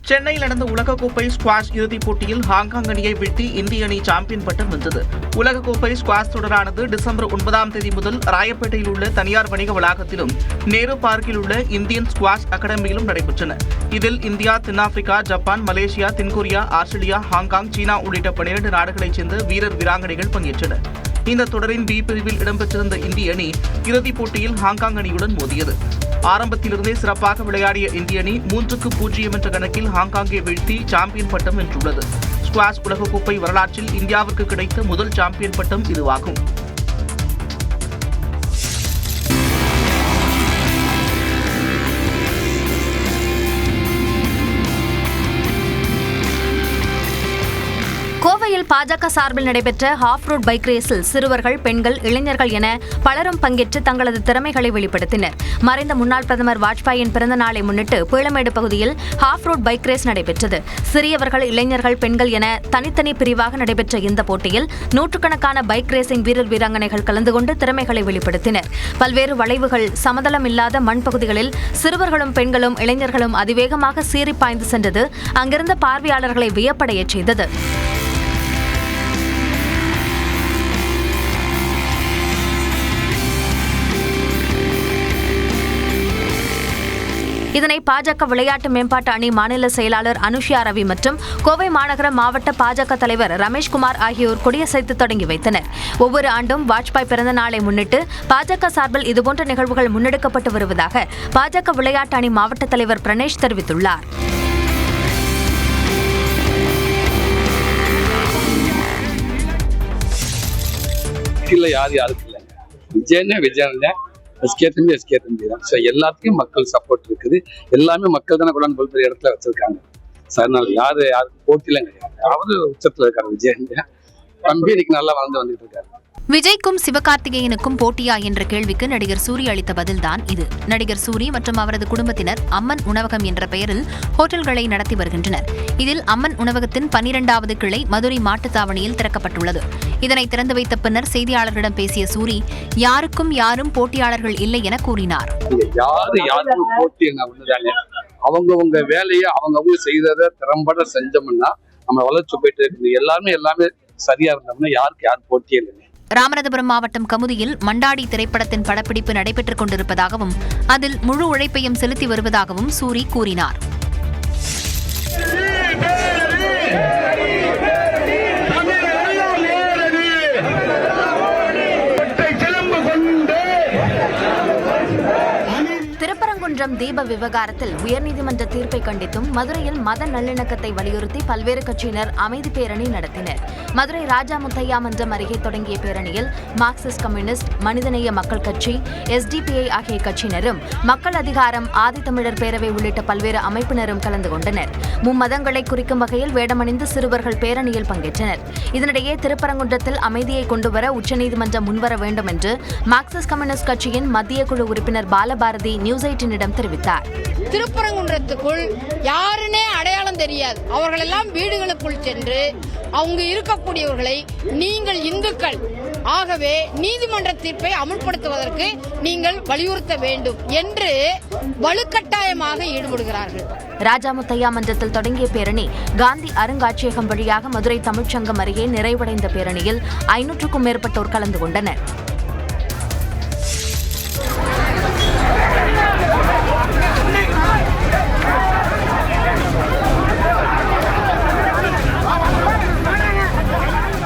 சென்னையில் நடந்த உலகக்கோப்பை ஸ்குவாஷ் இறுதிப் போட்டியில் ஹாங்காங் அணியை வீழ்த்தி இந்திய அணி சாம்பியன் பட்டம் வென்றது. உலகக்கோப்பை ஸ்குவாஷ் தொடரானது டிசம்பர் 9 முதல் ராயப்பேட்டையில் உள்ள தனியார் வணிக வளாகத்திலும் நேரு பார்க்கில் உள்ள இந்தியன் ஸ்குவாஷ் அகாடமியிலும் நடைபெற்றன. இதில் இந்தியா, தென்னாப்பிரிக்கா, ஜப்பான், மலேசியா, தென்கொரியா, ஆஸ்திரேலியா, ஹாங்காங், சீனா உள்ளிட்ட 12 நாடுகளைச் சேர்ந்த வீரர் வீராங்கனைகள் பங்கேற்றனர். இந்த தொடரின் பி பிரிவில் இடம்பெற்றிருந்த இந்திய அணி இறுதிப் போட்டியில் ஹாங்காங் அணியுடன் மோதியது. ஆரம்பத்திலிருந்தே சிறப்பாக விளையாடிய இந்திய அணி 3-0 என்ற கணக்கில் ஹாங்காங்கை வீழ்த்தி சாம்பியன் பட்டம் வென்றுள்ளது. ஸ்குவாஷ் உலகக்கோப்பை வரலாற்றில் இந்தியாவுக்கு கிடைத்த முதல் சாம்பியன் பட்டம் இதுவாகும். கோவையில் பாஜக சார்பில் நடைபெற்ற ஹாஃப் ரோட் பைக் ரேஸில் சிறுவர்கள், பெண்கள், இளைஞர்கள் என பலரும் பங்கேற்று தங்களது திறமைகளை வெளிப்படுத்தினர். மறைந்த முன்னாள் பிரதமர் வாஜ்பாயின் பிறந்த நாளை முன்னிட்டு பீளமேடு பகுதியில் ஹாஃப் ரோட் பைக் ரேஸ் நடைபெற்றது. சிறியவர்கள், இளைஞர்கள், பெண்கள் என தனித்தனி பிரிவாக நடைபெற்ற இந்த போட்டியில் நூற்றுக்கணக்கான பைக் ரேசிங் வீரர் வீராங்கனைகள் கலந்து கொண்டு திறமைகளை வெளிப்படுத்தினர். பல்வேறு வளைவுகள், சமதளம் இல்லாத மண் பகுதிகளில் சிறுவர்களும், பெண்களும், இளைஞர்களும் அதிவேகமாக சீறி பாய்ந்து சென்றது அங்கிருந்த பார்வையாளர்களை வியப்படைய செய்தது. இதனை பாஜக விளையாட்டு மேம்பாட்டு அணி மாநில செயலாளர் அனுஷியா ரவி மற்றும் கோவை மாநகர மாவட்ட பாஜக தலைவர் ரமேஷ்குமார் ஆகியோர் கொடியசைத்து தொடங்கி வைத்தனர். ஒவ்வொரு ஆண்டும் வாஜ்பாய் பிறந்த நாளை முன்னிட்டு பாஜக சார்பில் இதுபோன்ற நிகழ்வுகள் முன்னெடுக்கப்பட்டு வருவதாக பாஜக விளையாட்டு அணி மாவட்ட தலைவர் பிரணேஷ் தெரிவித்துள்ளார். எஸ்கே தம்பி தான். ஸோ எல்லாத்துக்கும் மக்கள் சப்போர்ட் இருக்குது. எல்லாமே மக்கள் தானே கூட பல்வேறு இடத்துல வச்சிருக்காங்க. சார் யாருக்கு போட்டிலாம் கிடையாது. அவரு உச்சத்தில் இருக்காரு. விஜயன் தம்பி இன்னைக்கு நல்லா வந்துட்டு இருக்காரு. விஜய்க்கும் சிவகார்த்திகேயனுக்கும் போட்டியா என்ற கேள்விக்கு நடிகர் சூரி அளித்த பதில்தான் இது. நடிகர் சூரி மற்றும் அவரது குடும்பத்தினர் அம்மன் உணவகம் என்ற பெயரில் ஹோட்டல்களை நடத்தி வருகின்றனர். இதில் அம்மன் உணவகத்தின் 12வது கிளை மதுரை மாட்டுத்தாவணியில் திறக்கப்பட்டுள்ளது. இதனை திறந்து வைத்த பின்னர் செய்தியாளர்களிடம் பேசிய சூரி, யாருக்கும் யாரும் போட்டியாளர்கள் இல்லை என கூறினார். அவங்க வேலையை அவங்க செய்ததை திறம்பட செஞ்சோம்னா நம்ம வளர்ச்சி போயிட்டு இருக்குது. எல்லாமே சரியா இருந்தோம்னா யாருக்கு யார் போட்டியே இல்லை. ராமநாதபுரம் மாவட்டம் கமுதியில் மண்டாடி திரைப்படத்தின் படப்பிடிப்பு நடைபெற்றுக் கொண்டிருப்பதாகவும் அதில் முழு உழைப்பையும் செலுத்தி வருவதாகவும் சூரி கூறினார். திருப்பரங்குன்றம் தீப விவகாரத்தில் உயர்நீதிமன்ற தீர்ப்பை கண்டித்தும் மதுரையில் மத நல்லிணக்கத்தை வலியுறுத்தி பல்வேறு கட்சியினர் அமைதி பேரணி நடத்தினர். மதுரை ராஜா முத்தையா மன்றம் அருகே தொடங்கிய பேரணியில் மார்க்சிஸ்ட் கம்யூனிஸ்ட், மனிதநேய மக்கள் கட்சி, SDPI ஆகிய கட்சியினரும், மக்கள் அதிகாரம், ஆதித்தமிழர் பேரவை உள்ளிட்ட பல்வேறு அமைப்பினரும் கலந்து கொண்டனர். மும்மதங்களை குறிக்கும் வகையில் வேடமணிந்து சிறுவர்கள் பேரணியில் பங்கேற்றனர். இதனிடையே திருப்பரங்குன்றத்தில் அமைதியை கொண்டுவர உச்சநீதிமன்றம் முன்வர வேண்டும் என்று மார்க்சிஸ்ட் கம்யூனிஸ்ட் கட்சியின் மத்திய குழு உறுப்பினர் பாலபாரதி நியூஸ் 18 தெரிவித்தார். திருப்பரங்குன்றத்துக்குள் யாருன்னே அடையாளம் தெரியாது. அவர்கள் எல்லாம் வீடுகளுக்குள் சென்று அவங்க இருக்கக்கூடியவர்களை நீங்கள் இந்துக்கள், ஆகவே நீதிமன்ற தீர்ப்பை அமுல்படுத்துவதற்கு நீங்கள் வலியுறுத்த வேண்டும் என்று வலுக்கட்டாயமாக ஈடுபடுகிறார்கள். ராஜா முத்தையா மன்றத்தில் தொடங்கிய பேரணி காந்தி அருங்காட்சியகம் வழியாக மதுரை தமிழ்ச்சங்கம் அருகே நிறைவடைந்த பேரணியில் 500க்கும் மேற்பட்டோர் கலந்து கொண்டனர்.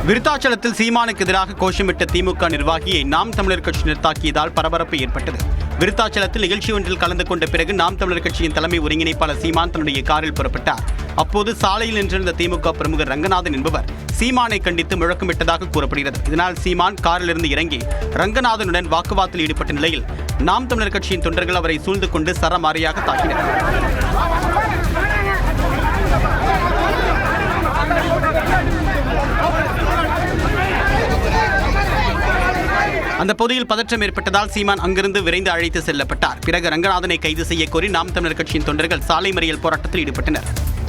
விருத்தாச்சலத்தில் சீமானுக்கு எதிராக கோஷமிட்ட திமுக நிர்வாகியை நாம் தமிழர் கட்சியினர் தாக்கியதால் பரபரப்பு ஏற்பட்டது. விருத்தாச்சலத்தில் நிகழ்ச்சி ஒன்றில் கலந்து கொண்ட பிறகு நாம் தமிழர் கட்சியின் தலைமை ஒருங்கிணைப்பாளர் சீமான் தன்னுடைய காரில் புறப்பட்டார். அப்போது சாலையில் நின்றிருந்த திமுக பிரமுகர் ரங்கநாதன் என்பவர் சீமானை கண்டித்து முழக்கமிட்டதாக கூறப்படுகிறது. இதனால் சீமான் காரிலிருந்து இறங்கி ரங்கநாதனுடன் வாக்குவாதத்தில் ஈடுபட்ட நிலையில் நாம் தமிழர் கட்சியின் தொண்டர்கள் அவரை சூழ்ந்து கொண்டு சரமாரியாக தாக்கினர். அந்த பகுதியில் பதற்றம் ஏற்பட்டதால் சீமான் அங்கிருந்து விரைந்து அழைத்து செல்லப்பட்டார். பிறகு ரங்கநாதனை கைது செய்ய கோரி நாம் தமிழர் கட்சியின் தொண்டர்கள் சாலை மறியல் போராட்டத்தில் ஈடுபட்டனர்.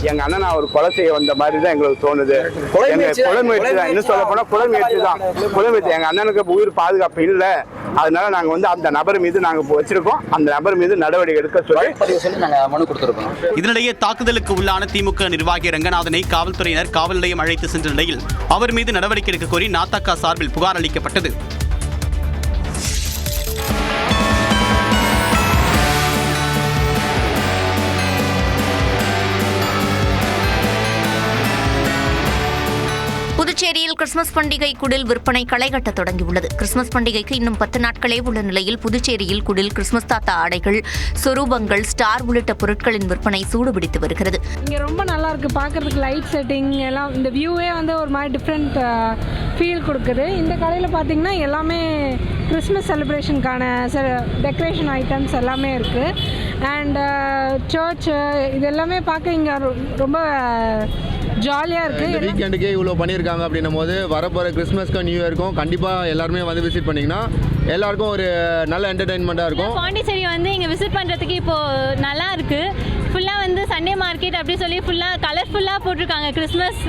எங்க அண்ணன் அவர் கொலை செய்ய வந்த மாதிரி தான் எங்களுக்கு தோணுது. எங்க கொலை முயற்சி தான், இன்னும் சொல்ல போனா கொலை முயற்சி தான். கொலை முயற்சி எங்க அண்ணனுக்கு உயிர் பாதுகாப்பு இல்லை, அதனால நாங்க வந்து அந்த நபர் மீது நாங்க வச்சிருக்கோம், அந்த நபர் மீது நடவடிக்கை எடுக்க சொல்லி நாங்க மனு கொடுத்திருக்கோம். இதனிடையே தாக்குதலுக்கு உள்ளான திமுக நிர்வாகி ரங்கநாதனை காவல்துறையினர் காவல் நிலையம் அழைத்து சென்ற நிலையில் அவர் மீது நடவடிக்கை எடுக்க கோரி நாதக சார்பில் புகார் அளிக்கப்பட்டது. புதுச்சேரியில் கிறிஸ்துமஸ் பண்டிகை குடில் விற்பனை களைகட்ட தொடங்கியுள்ளது. கிறிஸ்துமஸ் பண்டிகைக்கு இன்னும் 10 நாட்களே உள்ள நிலையில் புதுச்சேரியில் குடில், கிறிஸ்துமஸ் தாத்தா ஆடைகள், சொரூபங்கள், ஸ்டார் உள்ளிட்ட பொருட்களின் விற்பனை சூடுபிடித்து வருகிறது. இங்கே ரொம்ப நல்லா இருக்கு பார்க்கறதுக்கு, லைட் செட்டிங் எல்லாம், இந்த வியூவே வந்து ஒரு மாதிரி டிஃப்ரெண்ட் ஃபீல் கொடுக்குது. இந்த கடையில் பார்த்தீங்கன்னா எல்லாமே கிறிஸ்மஸ் செலிப்ரேஷனுக்கான டெக்கரேஷன் ஐட்டம்ஸ் எல்லாமே இருக்குது. அண்ட் சர்ச் இது எல்லாமே பார்க்க இங்கே ரொம்ப ஜாலியாக இருக்குது. இந்த வீக்கெண்டுக்கே இவ்வளோ பண்ணியிருக்காங்க அப்படின்னும் போது வரப்போகிற கிறிஸ்மஸ்க்கும் நியூ இயர்க்கும் கண்டிப்பாக எல்லாருமே வந்து விசிட் பண்ணிங்கன்னா எல்லாருக்கும் ஒரு நல்ல என்டர்டெயின்மெண்ட்டாக இருக்கும். பாண்டிச்சேரி வந்து இங்கே விசிட் பண்ணுறதுக்கு இப்போது நல்லா இருக்குது. ஃபுல்லாக வந்து சண்டே மார்க்கெட் அப்படி சொல்லி ஃபுல்லாக கலர்ஃபுல்லாக போட்டிருக்காங்க கிறிஸ்மஸ்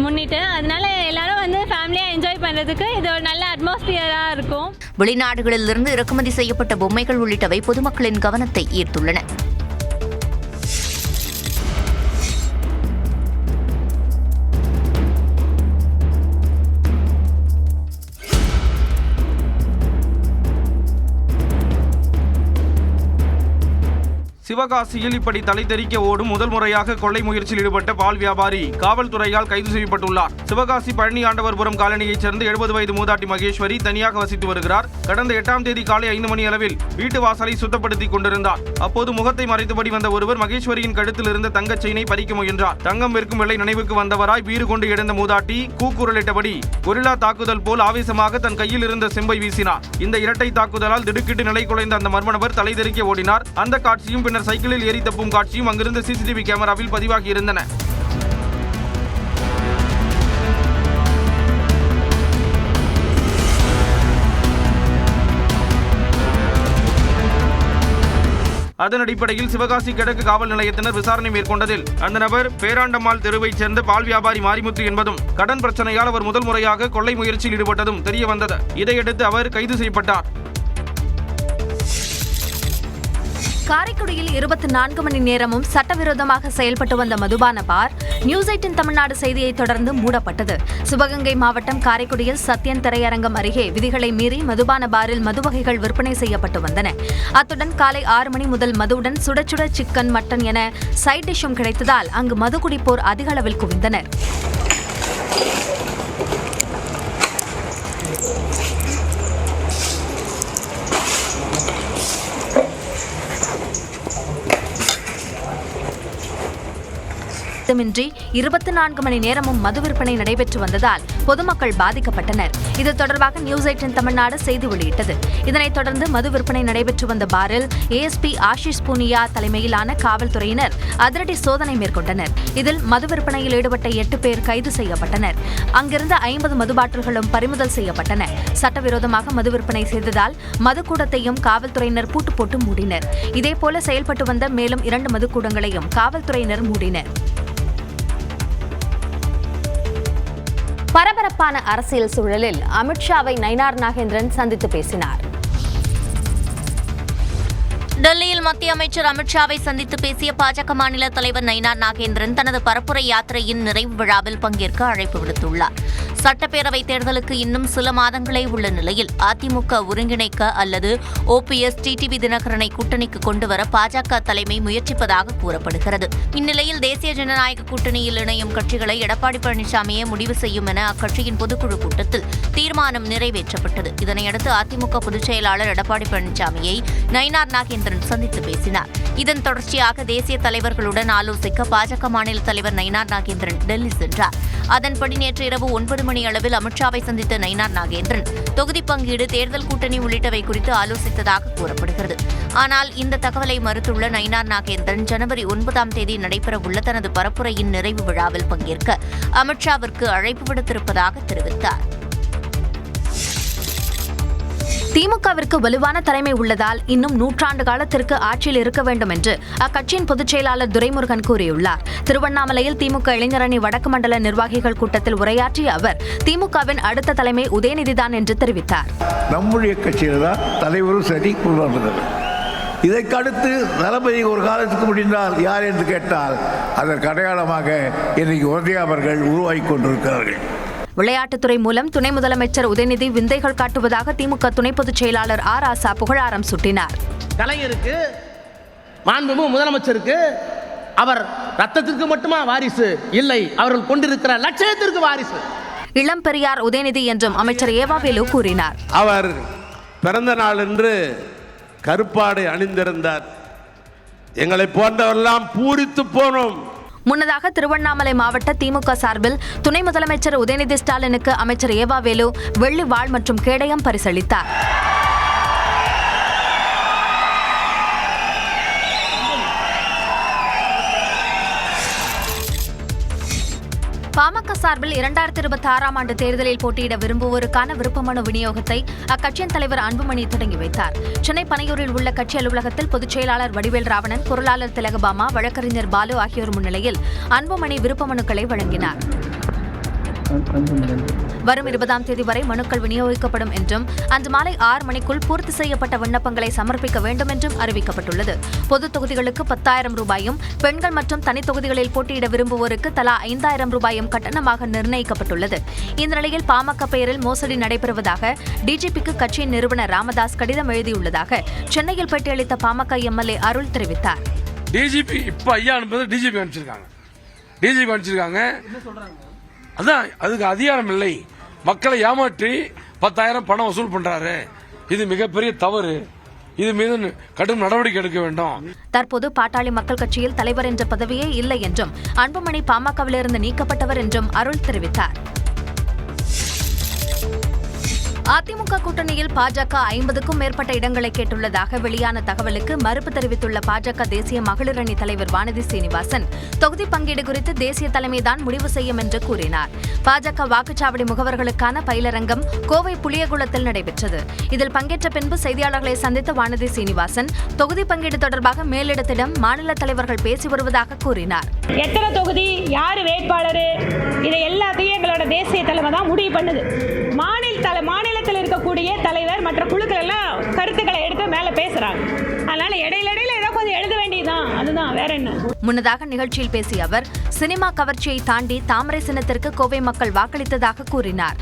முன்னிட்டு. அதனால எல்லாரும் வந்து ஃபேமிலியாக என்ஜாய் பண்ணுறதுக்கு இது ஒரு நல்ல அட்மாஸ்பியராக இருக்கும். வெளிநாடுகளிலிருந்து இறக்குமதி செய்யப்பட்ட பொம்மைகள் உள்ளிட்டவை பொதுமக்களின் கவனத்தை ஈர்த்துள்ளன. சிவகாசியில் இப்படி தலை தெறிக்க ஓடும் முதல் முறையாக கொள்ளை முயற்சியில் ஈடுபட்ட பால் வியாபாரி காவல்துறையால் கைது செய்யப்பட்டுள்ளார். சிவகாசி பழனி ஆண்டவர்புரம் காலனியைச் சேர்ந்த 70 வயது மூதாட்டி மகேஸ்வரி தனியாக வசித்து வருகிறார். கடந்த 8ஆம் தேதி காலை 5 மணி அளவில் வீட்டு வாசலை சுத்தப்படுத்திக் கொண்டிருந்தார். அப்போது முகத்தை மறைத்தபடி வந்த ஒருவர் மகேஸ்வரியின் கழுத்தில் இருந்த தங்கச் செயினை பறிக்க முயன்றார். தங்கம் விற்கும் விலை நினைவுக்கு வந்தவராய் வீறு கொண்டு எழுந்த மூதாட்டி கூக்குரலிட்டபடி கொரில்லா தாக்குதல் போல் ஆவேசமாக தன் கையில் இருந்த செம்பை வீசினார். இந்த இரட்டை தாக்குதலால் திடுக்கிட்டு நிலை குலைந்த அந்த மர்ம நபர் தலை தெறிக்க ஓடினார். அந்த காட்சியும் பின்னர் சைக்கிளில் ஏறி தப்பும் காட்சியும் அங்கிருந்த சிசிடிவி கேமராவில் பதிவாகி இருந்தன. அதன் அடிப்படையில் சிவகாசி கிழக்கு காவல் நிலையத்தினர் விசாரணை மேற்கொண்டதில் அந்த நபர் பேராண்டம்மாள் தெருவைச் சேர்ந்த பால் வியாபாரி மாரிமுத்து என்பதும் கடன் பிரச்சனையால் அவர் முதல் முறையாக கொள்ளை முயற்சியில் ஈடுபட்டதும் தெரிய வந்தது. இதையடுத்து அவர் கைது செய்யப்பட்டார். காரைக்குடியில் 24 மணி நேரமும் சட்டவிரோதமாக செயல்பட்டு வந்த மதுபான பார் நியூஸ் 18 தமிழ்நாடு செய்தியை தொடர்ந்து மூடப்பட்டது. சிவகங்கை மாவட்டம் காரைக்குடியில் சத்யன் திரையரங்கம் அருகே விதிகளை மீறி மதுபான பாரில் மது வகைகள் விற்பனை செய்யப்பட்டு வந்தன. அத்துடன் காலை 6 மணி முதல் மதுவுடன் சுட சுட சிக்கன், மட்டன் என சைட் டிஷ்ஷும் கிடைத்ததால் அங்கு மது குடிப்போர் அதிக அளவில் குவிந்தனர். மின்றி 24 மணி நேரமும் மது விற்பனை நடைபெற்று வந்ததால் பொதுமக்கள் பாதிக்கப்பட்டனர். இது தொடர்பாக நியூஸ் 18 தமிழ்நாடு செய்தி வெளியிட்டது. இதனைத் தொடர்ந்து மது விற்பனை நடைபெற்று வந்த பாரில் ஏஎஸ்பி ஆஷிஷ் பூனியா தலைமையிலான காவல்துறையினர் அதிரடி சோதனை மேற்கொண்டனர். இதில் மது விற்பனையில் ஈடுபட்ட 8 பேர் கைது செய்யப்பட்டனர். அங்கிருந்த 50 மது பாட்டில்களும் பறிமுதல் செய்யப்பட்டன. சட்டவிரோதமாக மது விற்பனை செய்ததால் மதுக்கூடத்தையும் காவல்துறையினர் பூட்டு போட்டு மூடினர். இதேபோல செயல்பட்டு வந்த மேலும் 2 மதுக்கூடங்களையும் காவல்துறையினர் மூடினர். பரபரப்பான அரசியல் சூழலில் அமித்ஷாவை நயினார் நாகேந்திரன் சந்தித்து பேசினார். டெல்லியில் மத்திய அமைச்சர் அமித்ஷாவை சந்தித்து பேசிய பாஜக மாநில தலைவர் நயினார் நாகேந்திரன் தனது பரப்புரை யாத்திரையின் நிறைவு விழாவில் பங்கேற்க அழைப்பு விடுத்துள்ளார். சட்டப்பேரவை தேர்தலுக்கு இன்னும் சில மாதங்களே உள்ள நிலையில் அதிமுக ஒருங்கிணைக்க அல்லது OPS டிடிவி தினகரனை கூட்டணிக்கு கொண்டுவர பாஜக தலைமை முயற்சிப்பதாக கூறப்படுகிறது. இந்நிலையில் தேசிய ஜனநாயக கூட்டணியில் இணையும் கட்சிகளை எடப்பாடி பழனிசாமியே முடிவு செய்யும் என அக்கட்சியின் பொதுக்குழு கூட்டத்தில் தீர்மானம் நிறைவேற்றப்பட்டது. இதனையடுத்து அதிமுக பொதுச் செயலாளர் எடப்பாடி பழனிசாமியை நயினார் நாகேந்திரன் சந்தித்து பேசினார். இதன் தொடர்ச்சியாக தேசிய தலைவர்களுடன் ஆலோசிக்க பாஜக மாநில தலைவர் நயினார் நாகேந்திரன் டெல்லி சென்றார். அதன்படி நேற்று இரவு 9 மணி அளவில் அமித்ஷாவை சந்தித்த நயினார் நாகேந்திரன் தொகுதி பங்கீடு, தேர்தல் கூட்டணி உள்ளிட்டவை குறித்து ஆலோசித்ததாக கூறப்படுகிறது. ஆனால் இந்த தகவலை மறுத்துள்ள நயினார் நாகேந்திரன் ஜனவரி 9ஆம் தேதி நடைபெறவுள்ள தனது பரப்புரையின் நிறைவு விழாவில் பங்கேற்க அமித்ஷாவிற்கு அழைப்பு விடுத்திருப்பதாக தெரிவித்தார். திமுகவிற்கு வலுவான தலைமை உள்ளதால் இன்னும் 100 ஆண்டு காலத்திற்கு ஆட்சியில் இருக்க வேண்டும் என்று அக்கட்சியின் பொதுச் செயலாளர் துரைமுருகன் கூறியுள்ளார். திருவண்ணாமலையில் திமுக இளைஞரணி வடக்கு மண்டல நிர்வாகிகள் கூட்டத்தில் உரையாற்றிய அவர் திமுகவின் அடுத்த தலைமை உதயநிதிதான் என்று தெரிவித்தார். நம்முடைய கட்சியில் தான் தலைவரும் சரி கொள்வார்கள். இதற்கு அடுத்து தளபதி ஒரு காலத்துக்கு முடிந்தால் யார் என்று கேட்டால் அதற்கு அடையாளமாக இன்றைக்கு உதய அவர்கள் உருவாகி கொண்டிருக்கிறார்கள். விளையாட்டுத்துறை மூலம் துணை முதலமைச்சர் உதயநிதி விந்தைகள் காட்டுவதாக திமுக துணை பொதுச் செயலாளர் ஆர் ராசா புகழாரம் சூட்டினார். கலைஞருக்கு, மாண்புமிகு முதலமைச்சருக்கு அவர் ரத்தத்திற்கு மட்டுமா வாரிசு இல்லை, அவர்கள் கொண்டிருக்கிற லட்சியத்திற்கு வாரிசு. இளம் பெரியார் உதயநிதி என்றும் அமைச்சர் ஏவாவேலு கூறினார். அவர் பிறந்த நாள் என்று கருப்பாடை அணிந்திருந்தார். எங்களை போன்றவரெல்லாம் பூரித்து போனோம். முன்னதாக திருவண்ணாமலை மாவட்ட திமுக சார்பில் துணை முதலமைச்சர் உதயநிதி ஸ்டாலினுக்கு அமைச்சர் ஏவாவேலு வெள்ளி வாள் மற்றும் கேடயம் பரிசளித்தார். பாமக சார்பில் 2026ஆம் ஆண்டு தேர்தலில் போட்டியிட விரும்புவோருக்கான விருப்பமனு விநியோகத்தை அக்கட்சியின் தலைவர் அன்புமணி தொடங்கி வைத்தார். சென்னை பனையூரில் உள்ள கட்சி அலுவலகத்தில் பொதுச் செயலாளர் வடிவேல் ராவணன், பொருளாளர் திலகபாமா, வழக்கறிஞர் பாலு ஆகியோர் முன்னிலையில் அன்புமணி விருப்பமனுக்களை வழங்கினார். வரும் 20ஆம் தேதி வரை மனுக்கள் விநியோகிக்கப்படும் என்றும் அன்று மாலை 6 மணிக்குள் பூர்த்தி செய்யப்பட்ட விண்ணப்பங்களை சமர்ப்பிக்க வேண்டும் என்றும் அறிவிக்கப்பட்டுள்ளது. பொது தொகுதிகளுக்கு 10,000 ரூபாயும், பெண்கள் மற்றும் தனி தொகுதிகளில் போட்டியிட விரும்புவோருக்கு தலா 5,000 ரூபாயும் கட்டணமாக நிர்ணயிக்கப்பட்டுள்ளது. இந்த நிலையில் பாமக பெயரில் மோசடி நடைபெறுவதாக டிஜிபிக்கு கட்சியின் நிறுவனர் ராமதாஸ் கடிதம் எழுதியுள்ளதாக சென்னையில் பேட்டியளித்த பாமக எம்எல்ஏ அருள் தெரிவித்தார். டிஜிபி இப்ப ஐயா அனுப்புறது டிஜிபி அனுப்பிச்சிருக்காங்க. அதான் அதுக்கு அதிகாரம் இல்லை. மக்களை ஏமாற்றி 10,000 பணம் வசூல் பண்றாரு. இது மிகப்பெரிய தவறு. இது மீது கடும் நடவடிக்கை எடுக்க வேண்டும். தற்போது பாட்டாளி மக்கள் கட்சியில் தலைவர் என்ற பதவியே இல்லை என்றும் அன்புமணி பாமகவிலிருந்து நீக்கப்பட்டவர் என்றும் அருள் தெரிவித்தார். அதிமுக கூட்டணியில் பாஜக 50க்கும் மேற்பட்ட இடங்களை கேட்டுள்ளதாக வெளியான தகவலுக்கு மறுப்பு தெரிவித்துள்ள பாஜக தேசிய மகளிர் அணி தலைவர் வானதி சீனிவாசன், தொகுதி பங்கீடு குறித்து தேசிய தலைமைதான் முடிவு செய்யும் என்று கூறினார். பாஜக வாக்குச்சாவடி முகவர்களுக்கான பயிலரங்கம் கோவை புளியகுளத்தில் நடைபெற்றது. இதில் பங்கேற்ற பின்பு செய்தியாளர்களை சந்தித்த வானதி சீனிவாசன், தொகுதி பங்கீடு தொடர்பாக மேலிடத்திடம் மாநில தலைவர்கள் பேசி வருவதாக கூறினார். எத்தனை தொகுதி, யாரு வேட்பாளர், இதை எல்லாத்தையும் எங்களோட தேசிய தலைமை தான் முடிவு பண்ணுது. மாநிலத்தில் இருக்கக்கூடிய தலைவர் மற்ற குழுக்கள் எல்லாம் கருத்துக்களை எடுத்து மேல பேசுறாங்க. அதனால இடையில ஏதோ கொஞ்சம் எழுத வேண்டியதுதான், அதுதான், வேற என்ன. முன்னதாக நிகழ்ச்சியில் பேசிய அவர், சினிமா கவர்ச்சியை தாண்டி தாமரை சின்னத்திற்கு கோவை மக்கள் வாக்களித்ததாக கூறினார்.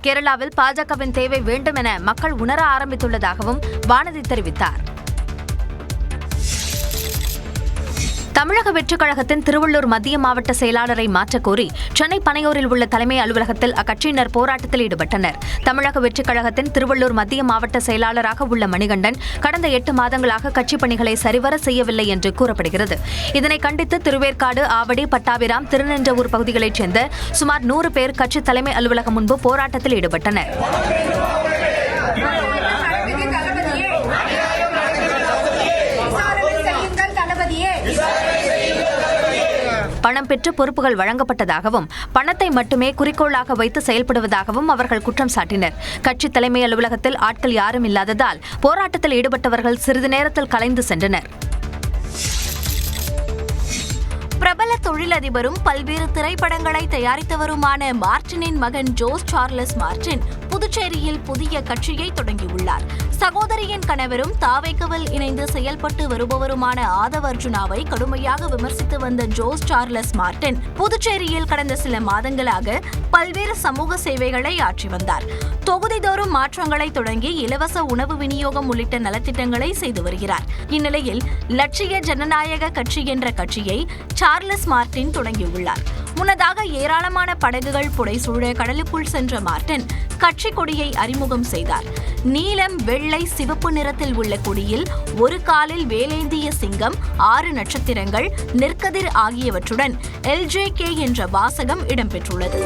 கேரளாவில் பாஜகவின் தேவை வேண்டும் என மக்கள் உணர ஆரம்பித்துள்ளதாகவும் வானதி தெரிவித்தார். தமிழக வெற்றிக் கழகத்தின் திருவள்ளூர் மத்திய மாவட்ட செயலாளரை மாற்றக் கோரி சென்னை பனையூரில் உள்ள தலைமை அலுவலகத்தில் அக்கட்சியினர் போராட்டத்தில் ஈடுபட்டனர். தமிழக வெற்றிக் கழகத்தின் திருவள்ளூர் மத்திய மாவட்ட செயலாளராக உள்ள மணிகண்டன் கடந்த 8 மாதங்களாக கட்சி பணிகளை சரிவர செய்யவில்லை என்று கூறப்படுகிறது. இதனை கண்டித்து திருவேற்காடு, ஆவடி, பட்டாபிராம், திருநின்றவூர் பகுதிகளைச் சேர்ந்த சுமார் 100 பேர் கட்சி தலைமை அலுவலகம் முன்பு போராட்டத்தில் ஈடுபட்டனர். பணம் பெற்று பொறுப்புகள் வழங்கப்பட்டதாகவும் பணத்தை மட்டுமே குறிக்கோளாக வைத்து செயல்படுவதாகவும் அவர்கள் குற்றம் சாட்டினர். கட்சி தலைமை அலுவலகத்தில் ஆட்கள் யாரும் இல்லாததால் போராட்டத்தில் ஈடுபட்டவர்கள் சிறிது நேரத்தில் கலைந்து சென்றனர். பிரபல தொழிலதிபரும் பல்வேறு திரைப்படங்களை தயாரித்தவருமான மார்டினின் மகன் ஜோஸ் சார்லஸ் மார்டின் புதுச்சேரியில் புதிய கட்சியை தொடங்கியுள்ளார். சகோதரியின் கணவரும் தாவேக்கவில் இணைந்து செயல்பட்டு வருபவருமான ஆதவ் அர்ஜுனாவை கடுமையாக விமர்சித்து வந்த ஜோஸ் சார்லஸ் மார்டின் புதுச்சேரியில் கடந்த சில மாதங்களாக பல்வேறு சமூக சேவைகளை ஆற்றி வந்தார். தொகுதிதோறும் மாற்றங்களை தொடங்கி இலவச உணவு விநியோகம் உள்ளிட்ட நலத்திட்டங்களை செய்து வருகிறார். இந்நிலையில் லட்சிய ஜனநாயக கட்சி என்ற கட்சியை சார்லஸ் மார்டின் தொடங்கியுள்ளார். முன்னதாக ஏராளமான படகுகள் புடைசூழ கடலுக்குள் சென்ற மார்டின் கட்சி கொடியை அறிமுகம் செய்தார். நீலம், வெள்ளை, சிவப்பு நிறத்தில் உள்ள கொடியில் ஒரு காலில் வேலேந்திய சிங்கம், 6 நட்சத்திரங்கள், நெற்கதிர் ஆகியவற்றுடன் LJK என்ற வாசகம் இடம்பெற்றுள்ளது.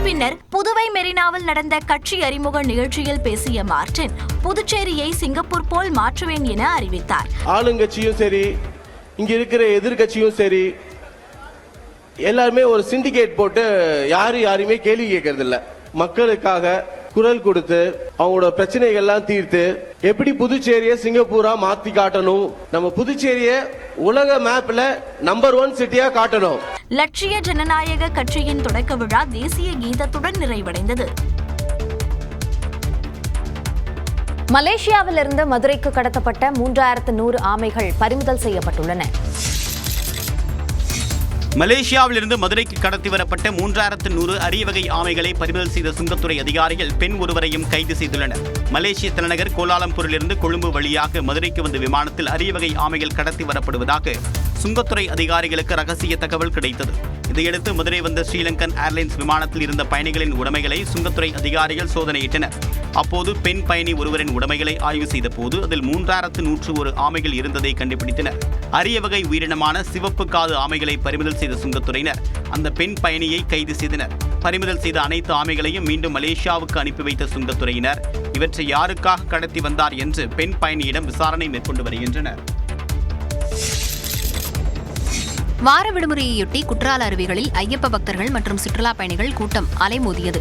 பின்னர் புதுவை மெரினாவில் நடந்த கட்சி அறிமுக நிகழ்ச்சியில் பேசிய மார்டின், புதுச்சேரியை சிங்கப்பூர் போல் மாற்றுவேன் என அறிவித்தார். ஆளுங்கட்சியும் சரி, இங்க இருக்கிற எதிர்கட்சியும் சரி, எல்லாருமே ஒரு சிண்டிகேட் போட்டு யாரையுமே கேள்வி கேட்கறது இல்ல. மக்களுக்காக குரல் கொடுத்து அவங்களோட பிரச்சனைகள்லாம் தீர்த்து எப்படி புதுச்சேரியை சிங்கப்பூரா மாத்தி காட்டணும், நம்ம புதுச்சேரியை உலக மேப்ல நம்பர் 1 சிட்டியா காட்டணும். லட்சிய ஜனநாயக கட்சியின் தொடக்க விழா தேசிய கீதத்துடன் நிறைவடைந்தது. மலேசியாவிலிருந்து மதுரைக்கு கடத்தப்பட்ட 3100 ஆமைகள் பறிமுதல் செய்யப்பட்டுள்ளன. மலேசியாவிலிருந்து மதுரைக்கு கடத்தி வரப்பட்ட 3100 அரிய வகை ஆமைகளை பறிமுதல் செய்த சுங்கத்துறை அதிகாரிகள் பெண் ஒருவரையும் கைது செய்துள்ளனர். மலேசிய தலைநகர் கோலாலம்பூரிலிருந்து கொழும்பு வழியாக மதுரைக்கு வந்த விமானத்தில் அரிய வகை ஆமைகள் கடத்தி வரப்படுவதாக சுங்கத்துறை அதிகாரிகளுக்கு ரகசிய தகவல் கிடைத்தது. இதையடுத்து மதுரை வந்த ஸ்ரீலங்கன் ஏர்லைன்ஸ் விமானத்தில் இருந்த பயணிகளின் உடைமைகளை சுங்கத்துறை அதிகாரிகள் சோதனையிட்டனர். அப்போது பெண் பயணி ஒருவரின் உடைமைகளை ஆய்வு செய்த போது அதில் 3101 ஆமைகள் இருந்ததை கண்டுபிடித்தனர். அரிய வகை உயிரினமான சிவப்பு காது ஆமைகளை பறிமுதல் செய்த சுங்கத்துறையினர் அந்த பெண் பயணியை கைது செய்தனர். பறிமுதல் செய்த அனைத்து ஆமைகளையும் மீண்டும் மலேசியாவுக்கு அனுப்பி வைத்த சுங்கத்துறையினர் இவற்றை யாருக்காக கடத்தி வந்தார் என்று பெண் பயணியிடம் விசாரணை மேற்கொண்டு வருகின்றனர். வார விடுமுறையொட்டி குற்றால அருவிகளில் ஐயப்ப பக்தர்கள் மற்றும் சுற்றுலா பயணிகள் கூட்டம் அலைமோதியது.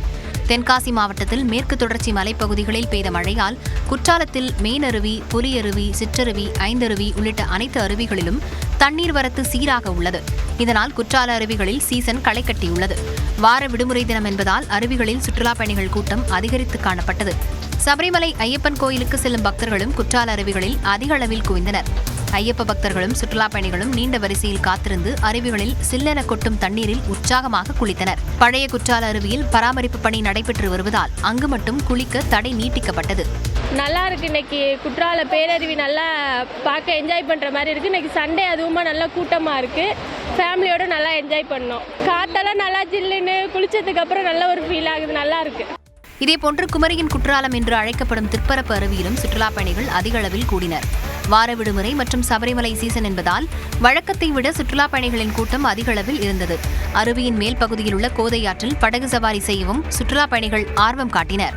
தென்காசி மாவட்டத்தில் மேற்கு தொடர்ச்சி மலைப்பகுதிகளில் பெய்த மழையால் குற்றாலத்தில் மெயினருவி, புலியருவி, சிற்றருவி, ஐந்தருவி உள்ளிட்ட அனைத்து அருவிகளிலும் தண்ணீர் வரத்து சீராக உள்ளது. இதனால் குற்றால அருவிகளில் சீசன் களை கட்டியுள்ளது. வார விடுமுறை தினம் என்பதால் அருவிகளில் சுற்றுலா பயணிகள் கூட்டம் அதிகரித்து காணப்பட்டது. சபரிமலை ஐயப்பன் கோயிலுக்கு செல்லும் பக்தர்களும் குற்றால அருவிகளில் அதிக அளவில் குவிந்தனர். ஐயப்ப பக்தர்களும் சுற்றுலா பயணிகளும் நீண்ட வரிசையில் காத்திருந்து அருவிகளில் சில்லென கொட்டும் தண்ணீரில் உற்சாகமாக குளித்தனர். பழைய குற்றால அருவியில் பராமரிப்பு பணி நடைபெற்று வருவதால் அங்கு மட்டும் குளிக்க தடை நீட்டிக்கப்பட்டது. நல்லா இருக்கு. இன்னைக்கு குற்றால பேரருவி நல்லா பார்க்க என்ஜாய் பண்ற மாதிரி இருக்கு. இன்னைக்கு சண்டே அதுவுமா நல்லா கூட்டமா இருக்கு. ஃபேமிலியோட நல்லா என்ஜாய் பண்ணோம். காத்தெல்லாம் நல்லா ஜில்லுன்னு குளிச்சதுக்கு அப்புறம் நல்ல ஒரு ஃபீல் ஆகுது. நல்லா இருக்கு. இதேபோன்று குமரியின் குற்றாலம் என்று அழைக்கப்படும் திற்பரப்பு அருவியிலும் சுற்றுலா பயணிகள் அதிக அளவில் கூடினர். வார விடுமுறை மற்றும் சபரிமலை சீசன் என்பதால் வழக்கத்தை விட சுற்றுலா பயணிகளின் கூட்டம் அதிக அளவில் இருந்தது. அருவியின் மேல் பகுதியில் உள்ள கோதையாற்றில் படகு சவாரி செய்யவும் சுற்றுலா பயணிகள் ஆர்வம் காட்டினர்.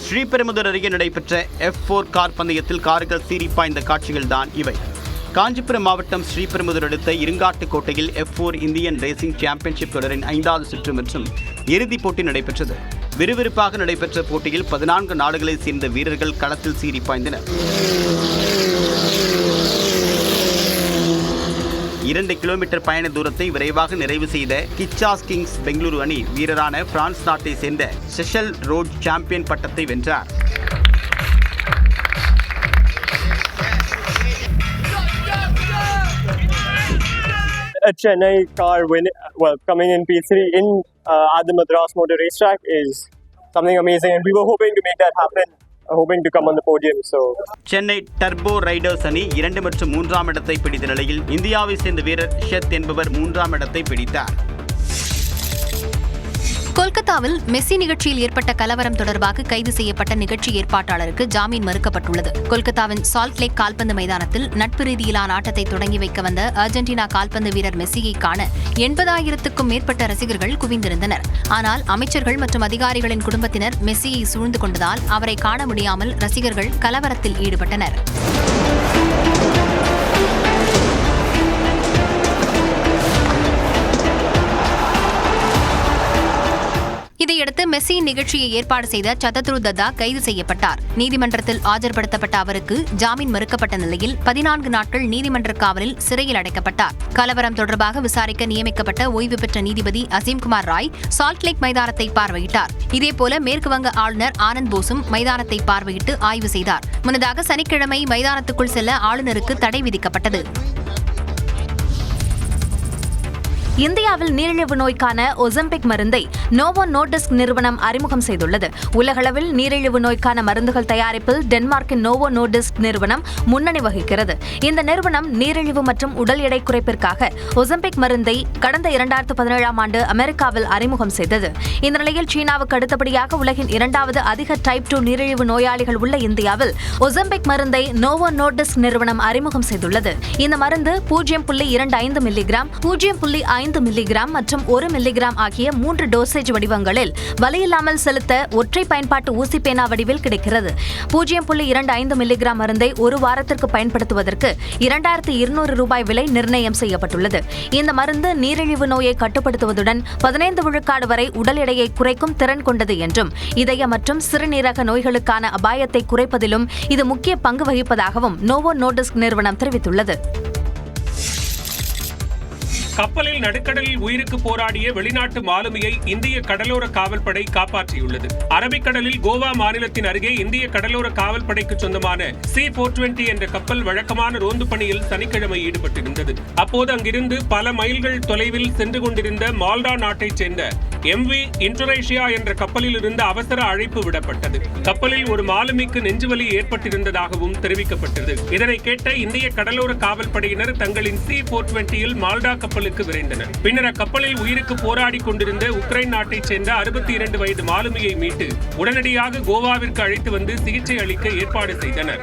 ஸ்ரீபெரும்புதூர் அருகே நடைபெற்ற F4 கார் பந்தயத்தில் கார்கள் சீறி பாய்ந்த காட்சிகள் தான் இவை. காஞ்சிபுரம் மாவட்டம் ஸ்ரீபெரும்புதூர் அடுத்த இருங்காட்டுக்கோட்டையில் F4 இந்தியன் ரேசிங் சாம்பியன்ஷிப் தொடரின் 5வது சுற்று மற்றும் இறுதிப் போட்டி நடைபெற்றது. விறுவிறுப்பாக நடைபெற்ற போட்டியில் 14 நாடுகளைச் சேர்ந்த வீரர்கள் களத்தில் சீறி பாய்ந்தனர். 2 கிலோமீட்டர் பயண தூரத்தை விரைவாக நிறைவு செய்த கிச்சாஸ் கிங்ஸ் பெங்களூரு அணி வீரரான பிரான்ஸ் நாட்டை சேர்ந்த செஷல் ரோட் சாம்பியன் பட்டத்தை வென்றார். A Chennai car coming in P3 in at the Madras Motor Racetrack is something amazing, and we were hoping to make that happen, hoping to come on the podium. So Chennai turbo Riders அணி 2 மற்றும் 3ஆம் இடத்தை பிடித்த நிலையில் இந்தியாவை சேர்ந்த வீரர் ஷெத் என்பவர் 3ஆம் இடத்தை பிடித்தார். கொல்கத்தாவில் மெஸ்ஸி நிகழ்ச்சியில் ஏற்பட்ட கலவரம் தொடர்பாக கைது செய்யப்பட்ட நிகழ்ச்சி ஏற்பாட்டாளருக்கு ஜாமீன் மறுக்கப்பட்டுள்ளது. கொல்கத்தாவின் சால்ட் லேக் கால்பந்து மைதானத்தில் நட்பு ரீதியிலான ஆட்டத்தை தொடங்கி வைக்க வந்த அர்ஜென்டினா கால்பந்து வீரர் மெஸ்ஸியை காண 80,000க்கும் மேற்பட்ட ரசிகர்கள் குவிந்திருந்தனர். ஆனால் அமைச்சர்கள் மற்றும் அதிகாரிகளின் குடும்பத்தினர் மெஸ்ஸியை சூழ்ந்து கொண்டதால் அவரை காண முடியாமல் ரசிகர்கள் கலவரத்தில் ஈடுபட்டனர். இதையடுத்து மெஸ்ஸியின் நிகழ்ச்சியை ஏற்பாடு செய்த சதத்ரு தத்தா கைது செய்யப்பட்டார். நீதிமன்றத்தில் ஆஜர்படுத்தப்பட்ட அவருக்கு ஜாமீன் மறுக்கப்பட்ட நிலையில் 14 நாட்கள் நீதிமன்ற காவலில் சிறையில் அடைக்கப்பட்டார். கலவரம் தொடர்பாக விசாரிக்க நியமிக்கப்பட்ட ஓய்வு பெற்ற நீதிபதி அசீம்குமார் ராய் சால்ட் லேக் மைதானத்தை பார்வையிட்டார். இதேபோல மேற்கு வங்க ஆளுநர் ஆனந்த் போஸும் மைதானத்தை பார்வையிட்டு ஆய்வு செய்தார். முன்னதாக சனிக்கிழமை மைதானத்துக்குள் செல்ல ஆளுநருக்கு தடை விதிக்கப்பட்டது. இந்தியாவில் நீரிழிவு நோய்க்கான ஒசம்பிக் மருந்தை நோவோ நோர்டிஸ்க் நிறுவனம் அறிமுகம் செய்துள்ளது. உலகளவில் நீரிழிவு நோய்க்கான மருந்துகள் தயாரிப்பில் டென்மார்க்கின் நோவோ நோர்டிஸ்க் நிறுவனம் முன்னணி வகிக்கிறது. இந்த நிறுவனம் நீரிழிவு மற்றும் உடல் எடை குறைப்பிற்காக ஒசம்பிக் மருந்தை கடந்த 2017ஆம் ஆண்டு அமெரிக்காவில் அறிமுகம் செய்தது. இந்த நிலையில் சீனாவுக்கு அடுத்தபடியாக உலகின் இரண்டாவது அதிக டைப் 2 நீரிழிவு நோயாளிகள் உள்ள இந்தியாவில் ஒசம்பிக் மருந்தை நோவோ நோர்டிஸ்க் நிறுவனம் அறிமுகம் செய்துள்ளது. இந்த மருந்து 0.25 மில்லிகிராம், 0.5 மில்லிகிராம் மற்றும் 1 மில்லிகிராம் ஆகிய 3 டோசேஜ் வடிவங்களில் வலியில்லாமல் செலுத்த ஒற்றை பயன்பாட்டு ஊசி பேனா வடிவில் கிடைக்கிறது. 0.25 மில்லிகிராம் மருந்தை ஒரு வாரத்திற்கு பயன்படுத்துவதற்கு 2200 ரூபாய் விலை நிர்ணயம் செய்யப்பட்டுள்ளது. இந்த மருந்து நீரிழிவு நோயை கட்டுப்படுத்துவதுடன் 15 விழுக்காடு வரை உடல் எடையை குறைக்கும் திறன் கொண்டது என்றும் இதய மற்றும் சிறுநீரக நோய்களுக்கான அபாயத்தை குறைப்பதிலும் இது முக்கிய பங்கு வகிப்பதாகவும் நோவோ நோர்டிஸ்க் நிறுவனம் தெரிவித்துள்ளது. கப்பலில் நடுக்கடலில் உயிருக்கு போராடிய வெளிநாட்டு மாலுமியை இந்திய கடலோர காவல்படை காப்பாற்றியுள்ளது. அரபிக்கடலில் கோவா மாநிலத்தின் அருகே இந்திய கடலோர காவல்படைக்கு சொந்தமான C-420 என்ற கப்பல் வழக்கமான ரோந்து பணியில் சனிக்கிழமை ஈடுபட்டிருந்தது. அப்போது அங்கிருந்து பல மைல்கள் தொலைவில் சென்று கொண்டிருந்த மால்டா நாட்டைச் சேர்ந்த MV இந்தோனேஷியா என்ற கப்பலில் இருந்து அவசர அழைப்பு விடப்பட்டது. கப்பலில் ஒரு மாலுமிக்கு நெஞ்சுவலி ஏற்பட்டிருந்ததாகவும் தெரிவிக்கப்பட்டது. இதனை கேட்ட இந்திய கடலோர காவல்படையினர் தங்களின் C-420யில் மால்டா கப்பலுக்கு விரைந்தனர். பின்னர் அக்கப்பலில் உயிருக்கு போராடி கொண்டிருந்த உக்ரைன் நாட்டைச் சேர்ந்த 62 வயது மாலுமியை மீட்டு உடனடியாக கோவாவிற்கு அழைத்து வந்து சிகிச்சை அளிக்க ஏற்பாடு செய்தனர்.